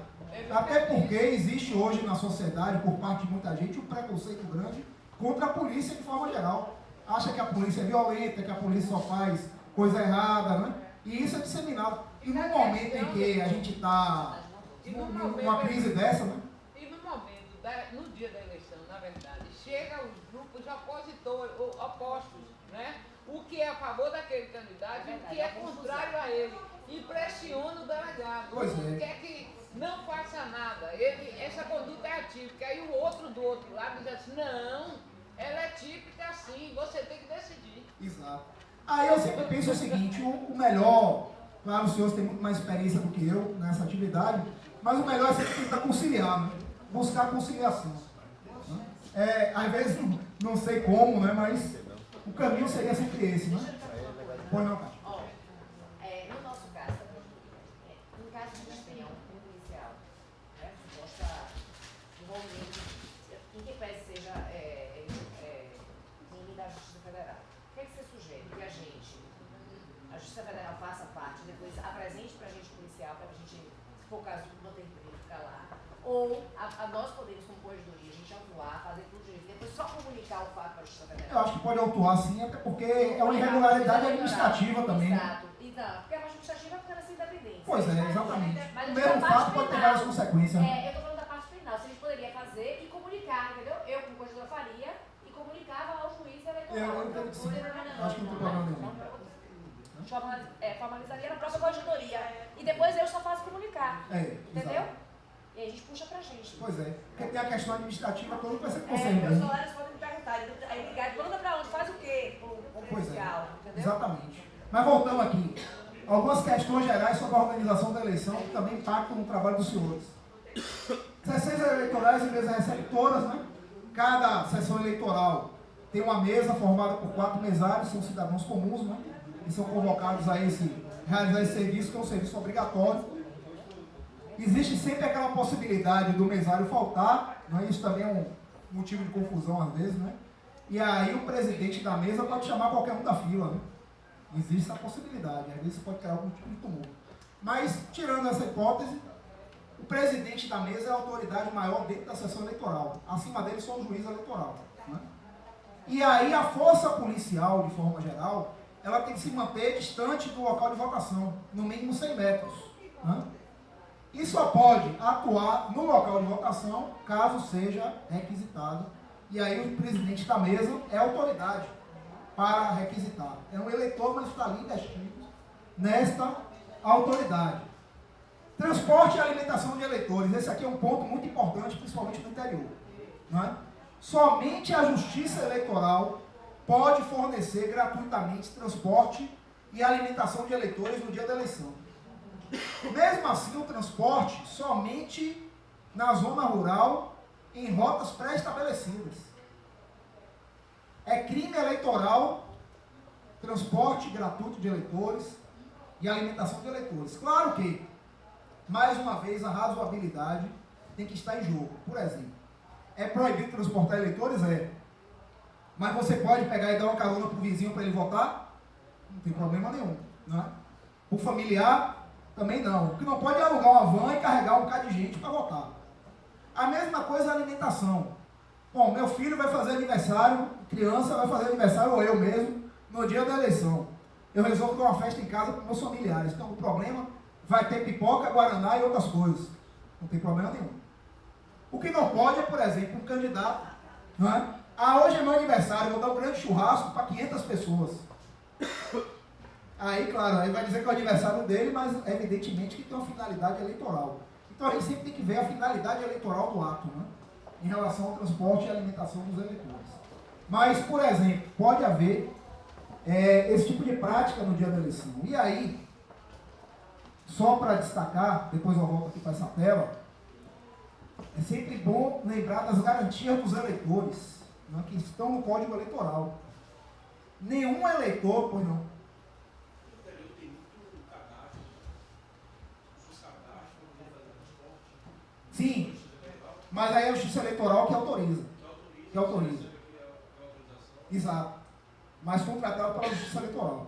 Até porque existe hoje na sociedade, por parte de muita gente, um preconceito grande contra a polícia de forma geral. Acha que a polícia é violenta, que a polícia só faz coisa errada, né? E isso é disseminado. E no momento em que a gente está numa crise dessa, né? E no momento, no dia da eleição, na verdade, chega os grupos opositores, opostos, né? O que é a favor daquele candidato e o que é contrário a ele. Impressiona o delegado. Não quer que não faça nada. Essa conduta é atípica. Aí o outro do outro lado diz assim, não, ela é típica sim, você tem que decidir. Exato. Aí eu sempre penso o seguinte, o melhor, claro, os senhores têm muito mais experiência do que eu nessa atividade, mas o melhor é sempre tentar conciliar, né? Buscar conciliação. Às vezes, não sei como, né? Mas o caminho seria sempre esse, né? Pois não, Cátia. No nosso caso, em caso de despenhão policial, né? Suposta envolvimento, em que pese seja crime da Justiça Federal. O que é que você sugere? Que a Justiça Federal faça parte, depois apresente para a gente policial, para a gente, se for o caso, não ter emprego, ficar lá. Ou nós podemos, como corregedoria, a gente autuar, fazer tudo direito, depois só comunicar o fato para a Justiça Federal. Eu acho que pode autuar sim, até porque é uma irregularidade administrativa também. Exato. Então, porque a parte administrativa é ser independente. Pois é, exatamente. Mas o mesmo fato pode ter várias consequências. Eu estou falando da parte penal. Se a gente poderia fazer e comunicar, entendeu? Eu, como corregedora, faria e comunicava ao juiz eleitoral. Eu entendo que sim. Acho que não tem problema nenhum. Formalizaria na própria corregedoria. E depois eu só faço comunicar. Entendeu? Exato. E aí a gente puxa pra gente. Pois é. Porque tem a questão administrativa toda que vai ser com você. Meus salários podem me perguntar. Aí ligar, manda pra onde? Faz o quê? O policial, entendeu? Exatamente. Mas voltando aqui. Algumas questões gerais sobre a organização da eleição que também impactam no trabalho dos senhores. Sessões eleitorais e mesas receptoras, né? Cada sessão eleitoral tem uma mesa formada por 4 mesários, são cidadãos comuns, né? E são convocados a realizar esse serviço, que é um serviço obrigatório. Existe sempre aquela possibilidade do mesário faltar, né? Isso também é um motivo de confusão às vezes, né? E aí o presidente da mesa pode chamar qualquer um da fila, né? Existe essa possibilidade, às vezes pode criar algum tipo de tumulto. Mas, tirando essa hipótese, o presidente da mesa é a autoridade maior dentro da sessão eleitoral. Acima dele só o juiz eleitoral. Né? E aí a força policial, de forma geral, ela tem que se manter distante do local de votação, no mínimo 100 metros. Né? E só pode atuar no local de votação caso seja requisitado. E aí o presidente da mesa é a autoridade para requisitar. É um eleitor, mas está ali investido nesta autoridade. Transporte e alimentação de eleitores. Esse aqui é um ponto muito importante, principalmente no interior. Não é? Somente a Justiça Eleitoral pode fornecer gratuitamente transporte e alimentação de eleitores no dia da eleição. Mesmo assim, o transporte somente na zona rural em rotas pré-estabelecidas. É crime eleitoral, transporte gratuito de eleitores e alimentação de eleitores. Claro que, mais uma vez, a razoabilidade tem que estar em jogo. Por exemplo, é proibido transportar eleitores? É. Mas você pode pegar e dar uma carona para o vizinho para ele votar? Não tem problema nenhum. Não é? O familiar, também não. O que não pode é alugar uma van e carregar um bocado de gente para votar. A mesma coisa a alimentação. Bom, meu filho vai fazer aniversário, criança vai fazer aniversário, ou eu mesmo, no dia da eleição. Eu resolvo dar uma festa em casa com meus familiares. Então, o problema vai ter pipoca, guaraná e outras coisas. Não tem problema nenhum. O que não pode é, por exemplo, um candidato, não é? Ah, hoje é meu aniversário, vou dar um grande churrasco para 500 pessoas. Aí, claro, aí vai dizer que é o aniversário dele, mas evidentemente que tem uma finalidade eleitoral. Então a gente sempre tem que ver a finalidade eleitoral do ato, né? Em relação ao transporte e alimentação dos eleitores. Mas, por exemplo, pode haver esse tipo de prática no dia da eleição. E aí, só para destacar, depois eu volto aqui para essa tela, é sempre bom lembrar das garantias dos eleitores, né, que estão no Código Eleitoral. Nenhum eleitor, pois não. Sim, mas aí é a Justiça Eleitoral que autoriza. Que autoriza. Exato. Mas contratado pela Justiça Eleitoral.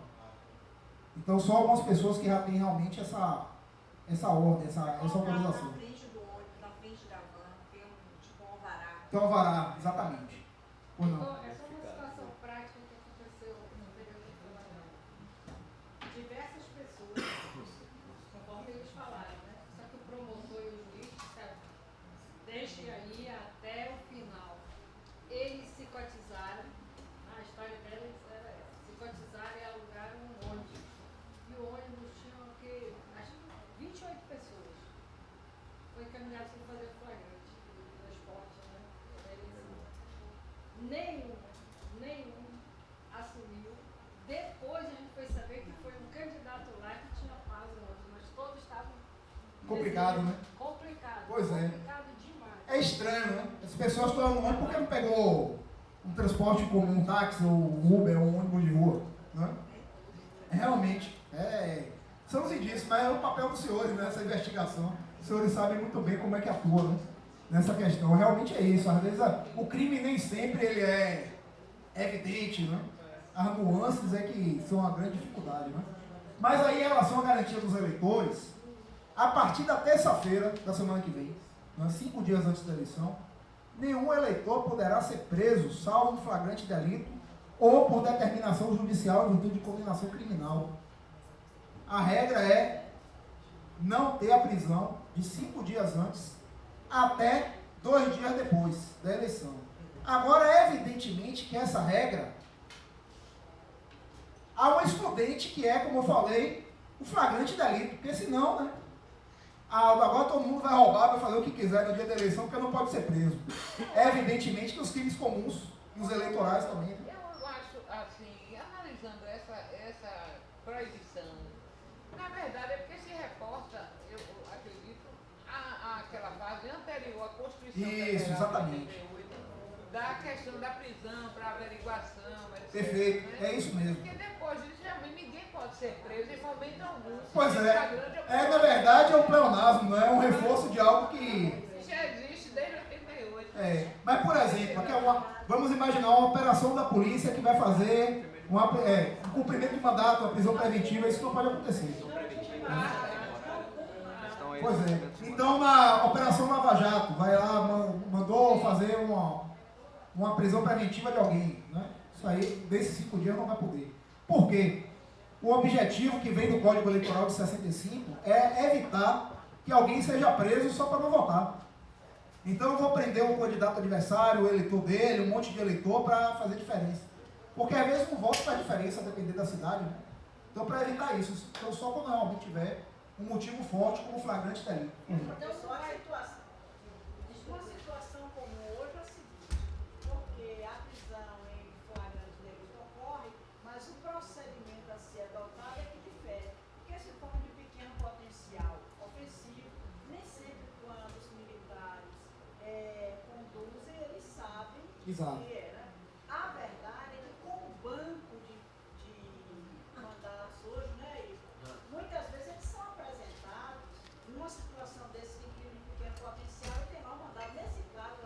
Então, só algumas pessoas que já têm realmente essa ordem, essa autorização. Na frente do ônibus, na frente da van, tem tipo um alvará. Tem um alvará, exatamente. Ou não? Essa é uma situação prática que aconteceu no período de trabalho. Diversas pessoas, conforme eles falaram, né? Só que o promotor e o juiz disseram, deixe aí até o final. Eles se cotizaram, a história deles era essa, se cotizaram e alugaram um ônibus. E o ônibus tinha o quê? Acho que 28 pessoas. Foi encaminhado sem fazer flagrante do transporte, né? Nenhum assumiu. Depois a gente foi saber que foi um candidato lá que tinha paz hoje, mas todos estavam... Complicado, né? Complicado. Pois é. Complicado demais. É estranho, né? As pessoas estão no ônibus porque não pegou um transporte comum, um táxi, ou um Uber, ou um ônibus de rua, né? Realmente, são os indícios, mas é o papel dos senhores nessa investigação. Os senhores sabem muito bem como é que atua, né? Nessa questão. Realmente é isso. Às vezes o crime nem sempre ele é evidente, né? As nuances é que são uma grande dificuldade, né? Mas aí, em relação à garantia dos eleitores, a partir da terça-feira da semana que vem, né, 5 dias antes da eleição, nenhum eleitor poderá ser preso, salvo um flagrante delito ou por determinação judicial em virtude de condenação criminal. A regra é não ter a prisão de 5 dias antes até 2 dias depois da eleição. Agora, evidentemente que essa regra, há um excludente que é, como eu falei, o flagrante delito, porque senão, né, agora todo mundo vai roubar, vai fazer o que quiser no dia da eleição, porque não pode ser preso. É evidentemente que os crimes comuns e os eleitorais também. Né? Eu acho, assim, analisando essa proibição, na verdade é porque se reporta, eu acredito, àquela fase anterior à Constituição Isso, exatamente. Da questão da prisão para averiguação, etc. Perfeito, né? é isso mesmo. Porque depois disso, realmente ninguém pode ser preso, em momento algum. Pois na verdade é um pleonasmo, não é um reforço de algo que... Já existe desde 88. Mas por exemplo, aqui vamos imaginar uma operação da polícia que vai fazer um cumprimento de mandato, uma prisão preventiva, isso não pode acontecer. Pois é. Então na Operação Lava Jato, vai lá, mandou fazer uma prisão preventiva de alguém, né? Isso aí, desses 5 dias não vai poder. Por quê? O objetivo que vem do Código Eleitoral de 65 é evitar que alguém seja preso só para não votar. Então eu vou prender um candidato adversário, o eleitor dele, um monte de eleitor para fazer diferença. Porque às vezes um voto faz diferença, dependendo da cidade, né? Então para evitar isso, então só quando realmente tiver um motivo forte como flagrante delito. Então, uma situação como hoje é a seguinte, porque a prisão em flagrante delito ocorre, mas o procedimento a ser adotado é que difere. Porque se for de pequeno potencial ofensivo, nem sempre quando os militares conduzem Exato. A verdade é que com o banco de mandatos hoje, né, muitas vezes eles são apresentados numa situação desse de crime de pequeno potencial e tem lá um mandado. Nesse caso,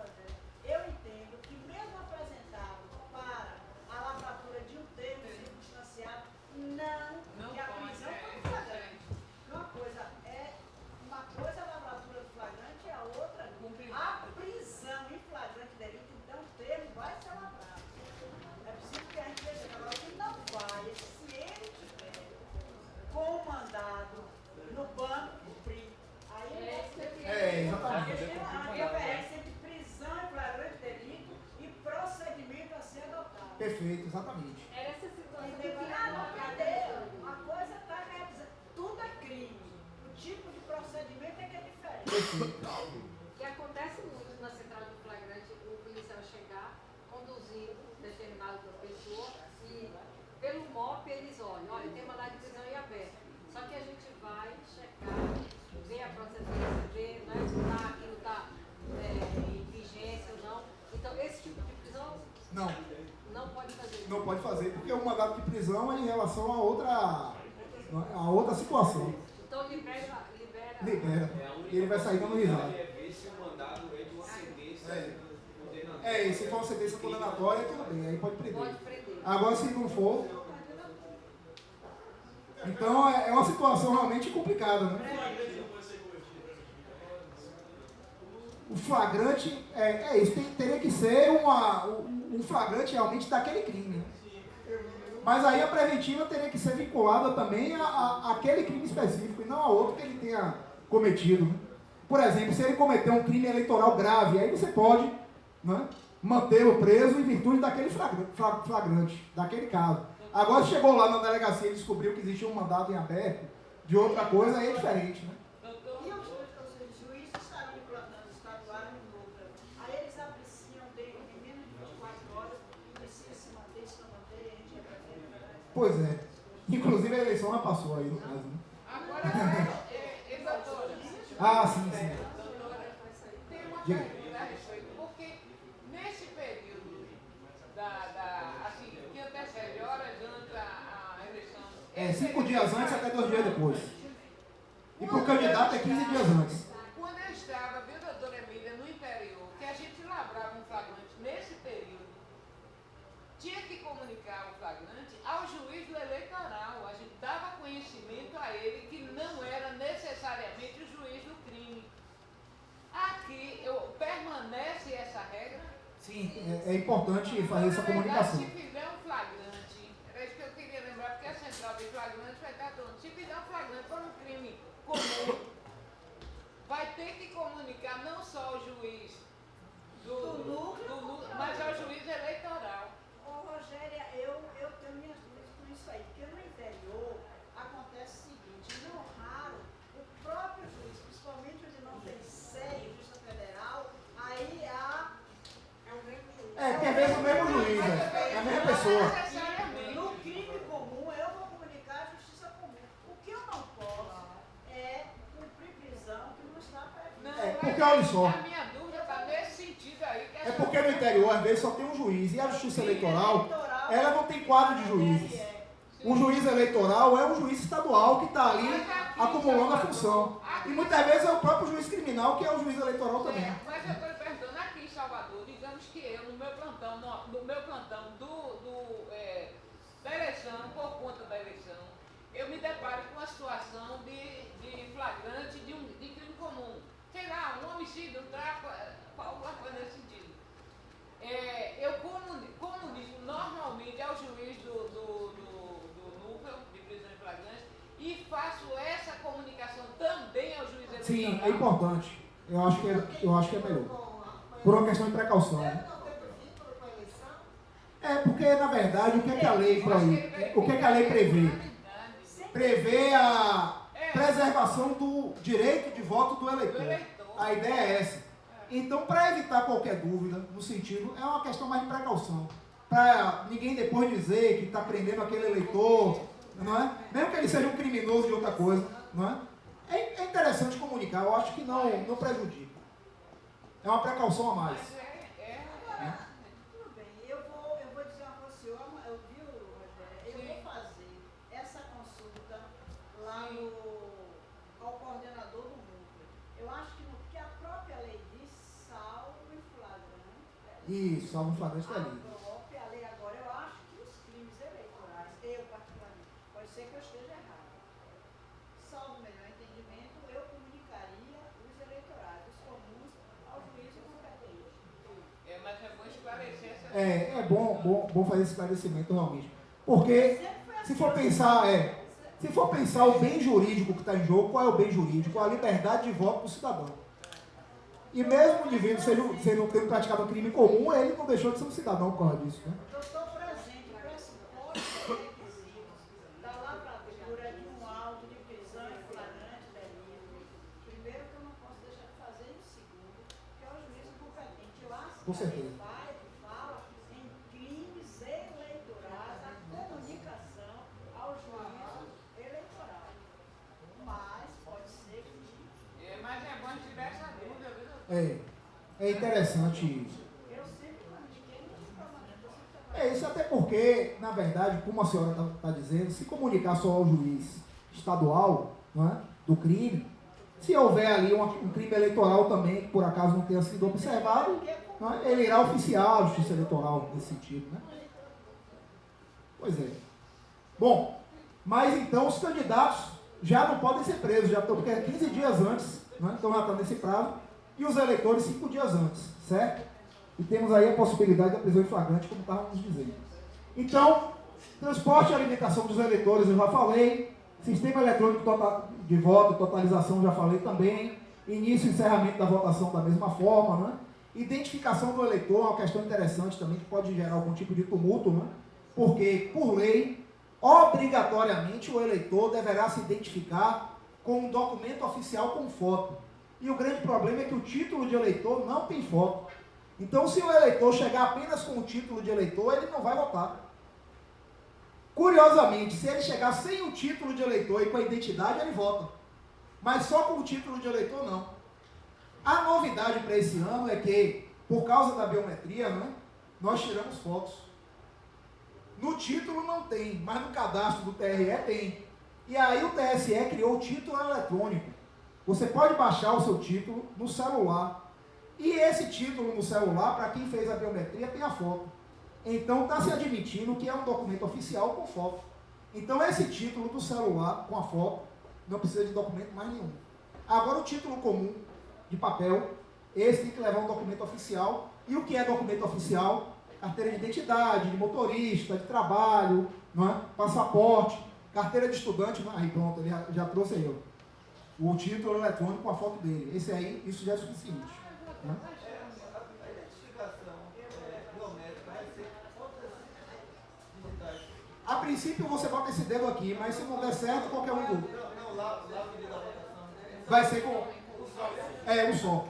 eu entendo que mesmo apresentado para a lavratura de um termo circunstanciado, não, que a prisão foi flagrante. Uma coisa é a lavratura do flagrante e a outra a prisão em flagrante delito, então o termo vai ser lavrado. É preciso que a gente veja agora que não vai, se ele tiver com o mandado no banco cumprir. Aí exatamente. a diferença entre prisão em flagrante delito e procedimento a ser adotado. Perfeito, exatamente. Era essa situação. Cadeia, uma coisa está realizando. Tudo é crime. O tipo de procedimento é que é diferente. Perfeito. Que acontece muito na central do flagrante, o policial chegar, conduzindo determinada pessoa e pelo MOP eles olha, tem mandado de prisão em aberto. Só que a gente vai checar, ver a procedência, ver se tá, aquilo está em vigência ou não. Então esse tipo de prisão não pode fazer. Não pode fazer, porque o mandado de prisão é em relação a outra situação. Então libera. E ele vai sair dando risada. Ver se o mandado é de uma sentença condenatória. E se for uma sentença condenatória, tudo bem, aí pode prender. Pode prender. Agora, se não for... Então, é uma situação realmente complicada, né? O flagrante, isso, teria que ser um flagrante realmente daquele crime, né? Mas aí a preventiva teria que ser vinculada também àquele crime específico e não a outro que ele tenha cometido, né? Por exemplo, se ele cometeu um crime eleitoral grave, aí você pode, né, mantê-lo preso em virtude daquele flagrante, daquele caso. Agora, se chegou lá na delegacia e descobriu que existia um mandado em aberto de outra coisa, aí é diferente, né? E os juízes estarão implantando estaduais no núcleo. Aí eles apreciam em menos de 24 horas, precisa se manter, se não manter, a gente representa. Pois é. Inclusive a eleição já passou aí, no caso, né? Agora, doutora. Sim. Tem uma pergunta a respeito, porque nesse período que antecede horas antes a eleição... 5 dias antes até 2 dias depois. E para o candidato é 15 dias antes. Quando eu estava, viu, doutora Emília, no interior, que a gente lavrava um flagrante nesse período, tinha que comunicar o flagrante ao juiz do eleitoral. A gente dava conhecimento a ele que não era necessariamente o juiz do crime. Aqui permanece essa regra? Sim, é importante fazer essa comunicação. Se fizer um flagrante, era isso que eu queria lembrar, porque a central de flagrante vai estar falando, se fizer um flagrante por um crime comum, vai ter que comunicar não só ao juiz do núcleo, mas ao juiz eleitoral. Rogéria, eu tenho minhas dúvidas com isso aí, porque no interior acontece o seguinte, não raro, o próprio juiz, principalmente onde não tem sede, justiça federal, aí é o mesmo juiz. Que é mesmo o mesmo juiz, é a mesma pessoa. No crime comum, eu vou comunicar a justiça comum. O que eu não posso é cumprir prisão que não está previsto. Porque olha só. A minha dúvida está nesse sentido aí. É porque no interior, às vezes, só tem um juiz. E a justiça eleitoral, ela não tem quadro de juízes. O juiz eleitoral é um juiz estadual que está ali acumulando a função. E muitas vezes é o próprio juiz criminal que é o juiz eleitoral também. Mas eu estou perguntando aqui em Salvador, digamos que eu, no meu plantão da eleição, por conta da eleição, eu me deparo com uma situação de flagrante de crime comum. Sei lá, um homicídio, um tráfico, alguma coisa nesse sentido. Eu comunico normalmente ao juiz do núcleo de prisão em flagrante e faço essa comunicação também ao juiz eleitoral. Sim, é importante. Eu acho que é melhor. Por uma questão de precaução. Né? Porque, na verdade, o que é que a lei prevê? Prevê a preservação do direito de voto do eleitor. A ideia é essa. Então, para evitar qualquer dúvida no sentido, é uma questão mais de precaução. Para ninguém depois dizer que está prendendo aquele eleitor, não é? Mesmo que ele seja um criminoso de outra coisa, não é? É interessante comunicar, eu acho que não prejudica. É uma precaução a mais. Isso, salvo flagrante delito. A lei agora, eu acho que os crimes eleitorais, eu particularmente, pode ser que eu esteja errado. Salvo o melhor entendimento, eu comunicaria os eleitorais, os comuns, ao juiz competente. Mas é bom esclarecer essa É bom fazer esse esclarecimento realmente. Porque se for pensar o bem jurídico que está em jogo, qual é o bem jurídico? A liberdade de voto do cidadão. E mesmo o indivíduo, se ele não tendo praticado um crime comum, ele não deixou de ser um cidadão por causa disso, né? Doutor, presente, pressuposto requisitos da lavratura de um auto de prisão em flagrante delito. Primeiro, que eu não posso deixar de fazer, e segundo, que é o juiz competente. Eu acho Com certeza. fala em crimes eleitorais, a comunicação ao juiz eleitoral. Mas pode ser que... mas é bom tirar essa dúvida, viu? É interessante isso. Isso até porque, na verdade, como a senhora está dizendo, se comunicar só ao juiz estadual, não é, do crime, se houver ali um crime eleitoral também, que por acaso não tenha sido observado, não é, ele irá oficiar a justiça eleitoral nesse sentido, né? Pois é. Bom, mas então os candidatos já não podem ser presos, já estão, porque é 15 dias antes, né, então já está nesse prazo, e os eleitores 5 dias antes, certo? E temos aí a possibilidade da prisão em flagrante, como estávamos dizendo. Então, transporte e alimentação dos eleitores, eu já falei. Sistema eletrônico de voto, totalização, já falei também. Início e encerramento da votação da mesma forma, né? Identificação do eleitor é uma questão interessante também, que pode gerar algum tipo de tumulto, né? Porque, por lei, obrigatoriamente o eleitor deverá se identificar com um documento oficial com foto. E o grande problema é que o título de eleitor não tem foto. Então, se o eleitor chegar apenas com o título de eleitor, ele não vai votar. Curiosamente, se ele chegar sem o título de eleitor e com a identidade, ele vota. Mas só com o título de eleitor, não. A novidade para esse ano é que, por causa da biometria, né, nós tiramos fotos. No título não tem, mas no cadastro do TRE tem. E aí o TSE criou o título eletrônico. Você pode baixar o seu título no celular. E esse título no celular, para quem fez a biometria, tem a foto. Então está se admitindo que é um documento oficial com foto. Então esse título do celular com a foto não precisa de documento mais nenhum. Agora o título comum de papel, esse tem que levar um documento oficial. E o que é documento oficial? Carteira de identidade, de motorista, de trabalho, não é? Passaporte, carteira de estudante. Aí pronto, ele já trouxe aí o título eletrônico com a foto dele. Esse aí, isso já é suficiente. Né? A identificação biométrica vai ser quantas digitais? A princípio você bota esse dedo aqui, mas se não der certo, qualquer um do. Não, lá no dia da votação. Vai ser com. Um só.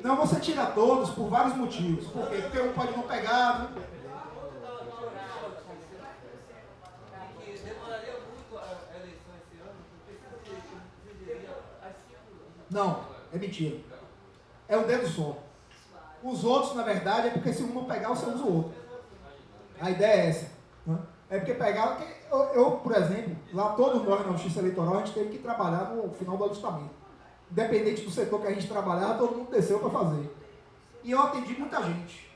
Não, você tira todos por vários motivos. Por quê? Porque um pode não pegar, né? Demoraria muito a eleição esse ano, porque se exigiria as 5 anos. Não, é mentira. É um dedo só. Os outros, na verdade, é porque se um não pegar, você usa o outro. A ideia é essa. Né? É porque pegar... Eu, por exemplo, lá todos nós na Justiça Eleitoral, a gente teve que trabalhar no final do alistamento. Independente do setor que a gente trabalhava, todo mundo desceu para fazer. E eu atendi muita gente.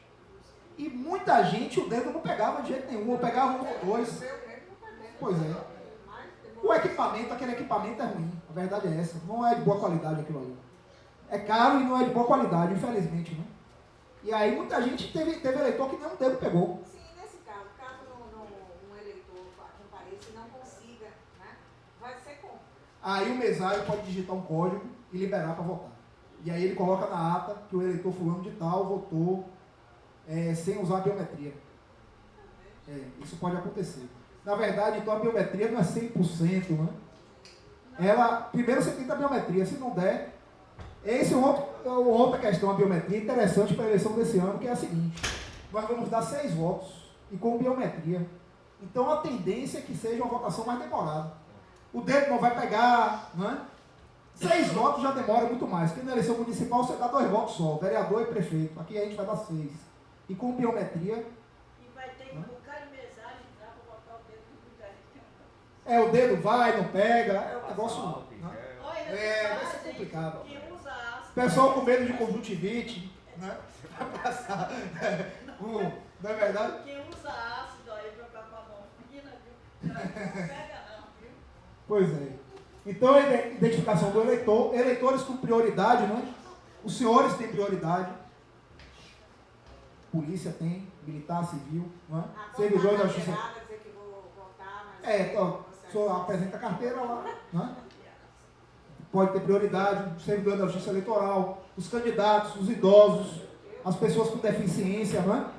E muita gente o dedo não pegava de jeito nenhum. Eu pegava um ou dois. Pois é. O equipamento, aquele equipamento é ruim. A verdade é essa. Não é de boa qualidade aquilo ali. É caro e não é de boa qualidade, infelizmente, né? E aí muita gente teve eleitor que nem um dedo pegou. Sim, nesse caso um eleitor compareça e não consiga, né? Vai ser como? Aí o mesário pode digitar um código e liberar para votar. E aí ele coloca na ata que o eleitor fulano de tal votou sem usar a biometria. Isso pode acontecer. Na verdade, então a biometria não é 100%, né? Primeiro você tenta a biometria, se não der... Essa é outra questão, a biometria interessante para a eleição desse ano, que é a seguinte: nós vamos dar 6 votos e com biometria. Então a tendência é que seja uma votação mais demorada. O dedo não vai pegar, né? 6 votos já demora muito mais, porque na eleição municipal você dá 2 votos só, vereador e prefeito. Aqui a gente vai dar 6. E com biometria... E vai ter que colocar em mensagem para botar o dedo no lugar. O dedo vai, não pega, é um negócio... Né? Vai ser complicado. O pessoal com medo de conjuntivite, né? Vai passar. Não é verdade? Quem usa ácido aí pra ficar com a mão fina, viu? Não pega não, viu? Pois é. Então, a identificação do eleitor, eleitores com prioridade, né? Os senhores têm prioridade. Polícia tem, militar, civil, né? Servidor da justiça. Dizer que vou votar, mas O senhor apresenta a carteira lá, né? Pode ter prioridade, servidor da justiça eleitoral, os candidatos, os idosos, as pessoas com deficiência, né?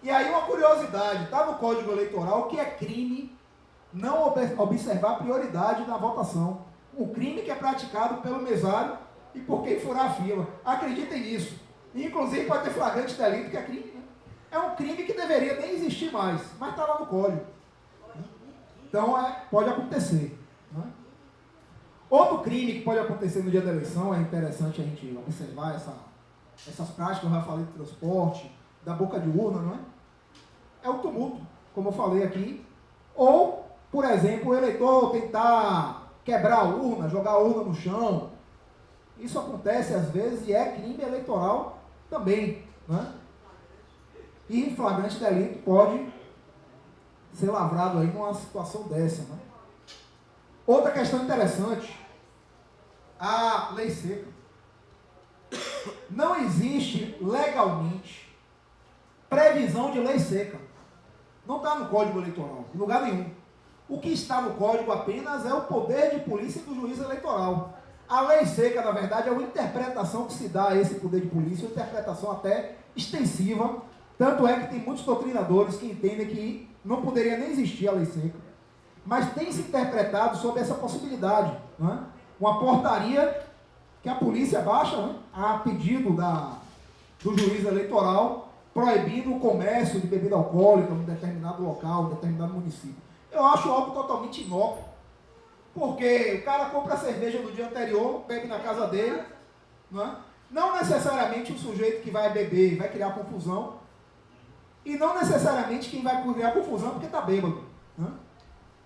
E aí uma curiosidade, está no Código Eleitoral que é crime não observar a prioridade na votação. Um crime que é praticado pelo mesário e por quem furar a fila. Acreditem nisso. Inclusive pode ter flagrante delito, que é crime, né? É um crime que deveria nem existir mais, mas está lá no Código. Então pode acontecer. Né? Outro crime que pode acontecer no dia da eleição, é interessante a gente observar essas práticas, eu já falei de transporte, da boca de urna, não é? É o tumulto, como eu falei aqui. Ou, por exemplo, o eleitor tentar quebrar a urna, jogar a urna no chão. Isso acontece às vezes e é crime eleitoral também. Né? E flagrante delito pode ser lavrado aí numa situação dessa. Né? Outra questão interessante, a lei seca. Não existe legalmente previsão de lei seca. Não está no Código Eleitoral, em lugar nenhum. O que está no Código apenas é o poder de polícia do juiz eleitoral. A lei seca, na verdade, é uma interpretação que se dá a esse poder de polícia, uma interpretação até extensiva. Tanto é que tem muitos doutrinadores que entendem que não poderia nem existir a lei seca. Mas tem se interpretado sobre essa possibilidade. Né? Uma portaria que a polícia baixa, né, a pedido do juiz eleitoral, proibindo o comércio de bebida alcoólica em um determinado local, em um determinado município. Eu acho algo totalmente inócuo, porque o cara compra a cerveja do dia anterior, bebe na casa dele, não necessariamente o sujeito que vai beber vai criar confusão, e não necessariamente quem vai criar confusão porque está bêbado. Né?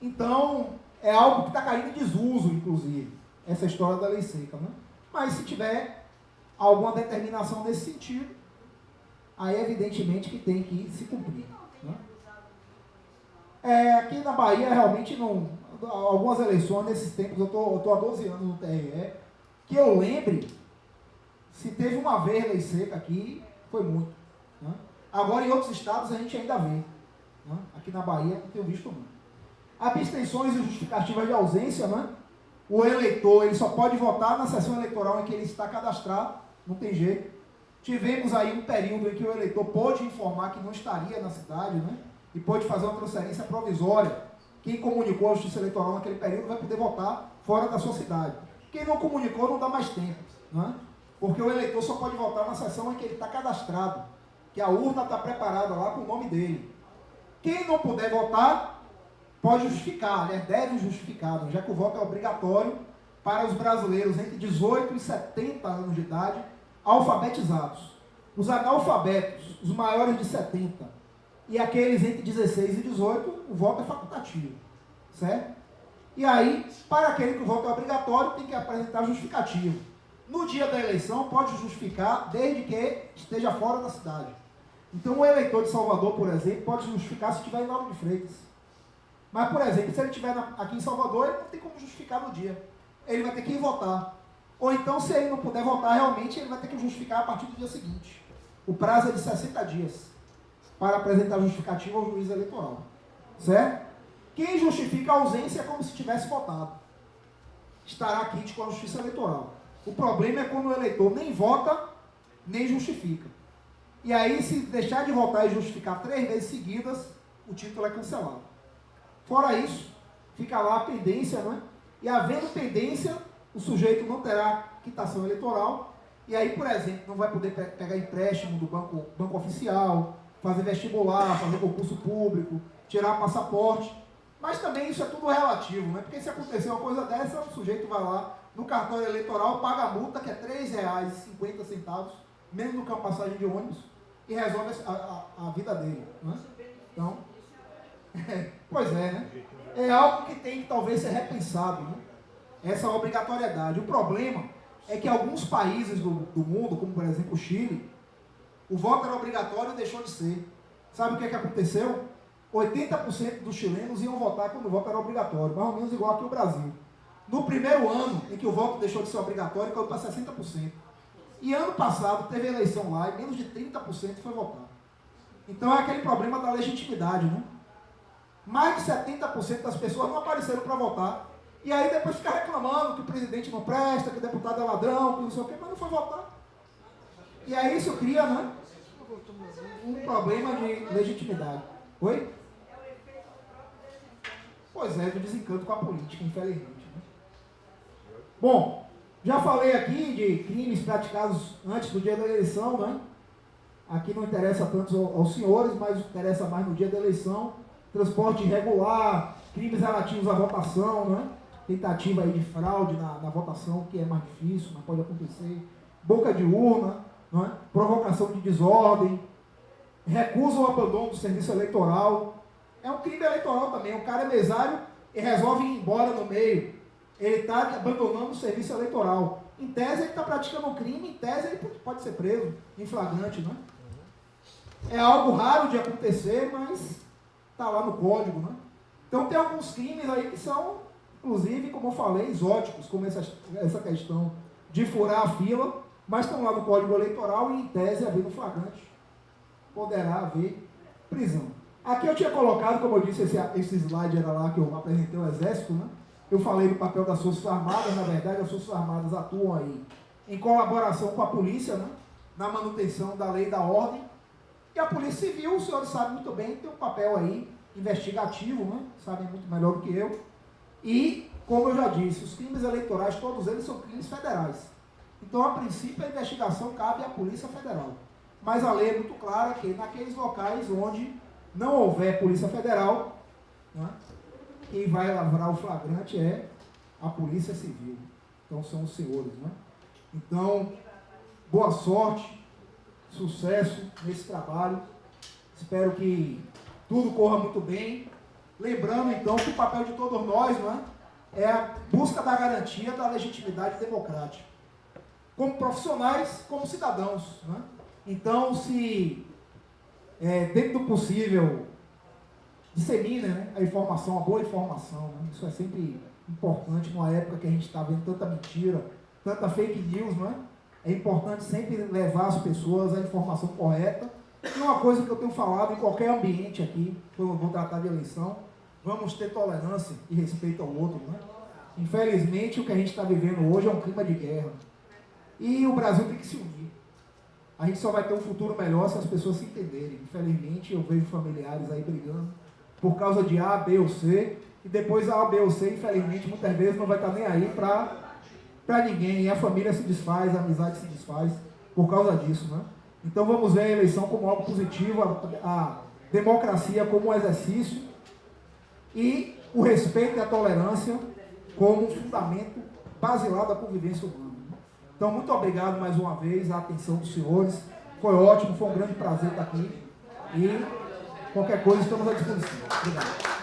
Então, é algo que está caindo em desuso, inclusive, essa história da lei seca. Né? Mas se tiver alguma determinação nesse sentido, aí evidentemente que tem que se cumprir. Né? Aqui na Bahia, realmente, não, algumas eleições, nesses tempos, eu estou há 12 anos no TRE, que eu lembre, se teve uma vez lei seca aqui, foi muito. Né? Agora, em outros estados, a gente ainda vê. Né? Aqui na Bahia, não tenho visto muito. Abstenções e justificativas de ausência, né? O eleitor ele só pode votar na sessão eleitoral em que ele está cadastrado, não tem jeito. Tivemos aí um período em que o eleitor pôde informar que não estaria na cidade, né? E pôde fazer uma transferência provisória. Quem comunicou a Justiça Eleitoral naquele período vai poder votar fora da sua cidade. Quem não comunicou não dá mais tempo, né? Porque o eleitor só pode votar na sessão em que ele está cadastrado, que a urna está preparada lá com o nome dele. Quem não puder votar, pode justificar, né? Deve justificar, já que o voto é obrigatório para os brasileiros entre 18 e 70 anos de idade, alfabetizados. Os analfabetos, os maiores de 70, e aqueles entre 16 e 18, o voto é facultativo, certo? E aí, para aquele que o voto é obrigatório, tem que apresentar justificativo. No dia da eleição, pode justificar desde que esteja fora da cidade. Então, o eleitor de Salvador, por exemplo, pode justificar se estiver em Lauro de Freitas. Mas, por exemplo, se ele estiver aqui em Salvador, ele não tem como justificar no dia. Ele vai ter que ir votar. Ou então, se ele não puder votar realmente, ele vai ter que justificar a partir do dia seguinte. O prazo é de 60 dias para apresentar justificativa ao juiz eleitoral. Certo? Quem justifica a ausência é como se tivesse votado. Estará quite com a justiça eleitoral. O problema é quando o eleitor nem vota, nem justifica. E aí, se deixar de votar e justificar 3 vezes seguidas, o título é cancelado. Fora isso, fica lá a pendência, né? E havendo pendência, o sujeito não terá quitação eleitoral, e aí, por exemplo, não vai poder pegar empréstimo do banco oficial, fazer vestibular, fazer concurso público, tirar passaporte, mas também isso é tudo relativo, né? Porque se acontecer uma coisa dessa, o sujeito vai lá no cartório eleitoral, paga a multa, que é R$ 3,50, menos do que uma passagem de ônibus, e resolve a vida dele. Né? Então, pois é, né? É algo que tem que talvez ser repensado, né? Essa obrigatoriedade. O problema é que alguns países do mundo, como por exemplo o Chile, O voto era obrigatório e deixou de ser. Sabe o que aconteceu? 80% dos chilenos iam votar quando o voto era obrigatório, mais ou menos igual aqui no Brasil. No primeiro ano em que o voto deixou de ser obrigatório, caiu para 60%. E ano passado teve eleição lá e menos de 30% foi votar. Então é aquele problema da legitimidade, né? Mais de 70% das pessoas não apareceram para votar. E aí depois fica reclamando que o presidente não presta, que o deputado é ladrão, que não sei o quê, mas não foi votar. E aí isso cria, né, um problema de legitimidade. Oi? Pois é, do desencanto com a política, infelizmente. Né? Bom, já falei aqui de crimes praticados antes do dia da eleição, né? Aqui não interessa tanto aos senhores, mas interessa mais no dia da eleição. Transporte irregular, crimes relativos à votação, né? Tentativa aí de fraude na votação, que é mais difícil, mas pode acontecer. Boca de urna, né? Provocação de desordem, recusa o abandono do serviço eleitoral. É um crime eleitoral também. O cara é mesário e resolve ir embora no meio. Ele está abandonando o serviço eleitoral. Em tese, ele está praticando um crime, em tese, ele pode ser preso em flagrante, né? É algo raro de acontecer, mas está lá no código, né? Então, tem alguns crimes aí que são, inclusive, como eu falei, exóticos, como essa questão de furar a fila, mas estão lá no código eleitoral e, em tese, havendo flagrante, poderá haver prisão. Aqui eu tinha colocado, como eu disse, esse slide era lá que eu apresentei o Exército, né? Eu falei do papel das Forças Armadas. Na verdade, as Forças Armadas atuam aí em colaboração com a polícia, né? Na manutenção da lei e da ordem. E a Polícia Civil, os senhores sabem muito bem, tem um papel aí investigativo, né? Sabem muito melhor do que eu. E, como eu já disse, os crimes eleitorais, todos eles são crimes federais. Então, a princípio, a investigação cabe à Polícia Federal. Mas a lei é muito clara que naqueles locais onde não houver Polícia Federal, né, quem vai lavrar o flagrante é a Polícia Civil. Então, são os senhores, né? Então, boa sorte, sucesso nesse trabalho. Espero que tudo corra muito bem. Lembrando, então, que o papel de todos nós, né, é a busca da garantia da legitimidade democrática. Como profissionais, como cidadãos, né? Então, se dentro do possível, dissemina, né, a informação, a boa informação. Né? Isso é sempre importante numa época que a gente está vendo tanta mentira, tanta fake news, né? É importante sempre levar as pessoas à informação correta. E uma coisa que eu tenho falado em qualquer ambiente aqui, quando eu vou tratar de eleição, vamos ter tolerância e respeito ao outro. Né? Infelizmente, o que a gente está vivendo hoje é um clima de guerra. E o Brasil tem que se unir. A gente só vai ter um futuro melhor se as pessoas se entenderem. Infelizmente, eu vejo familiares aí brigando por causa de A, B ou C, e depois A, B ou C, infelizmente, muitas vezes não vai estar nem aí para ninguém. E a família se desfaz, a amizade se desfaz por causa disso, né? Então vamos ver a eleição como algo positivo, a democracia como um exercício e o respeito e a tolerância como um fundamento basilar da convivência humana. Então, muito obrigado mais uma vez, a atenção dos senhores. Foi ótimo, foi um grande prazer estar aqui. E qualquer coisa estamos à disposição. Obrigado.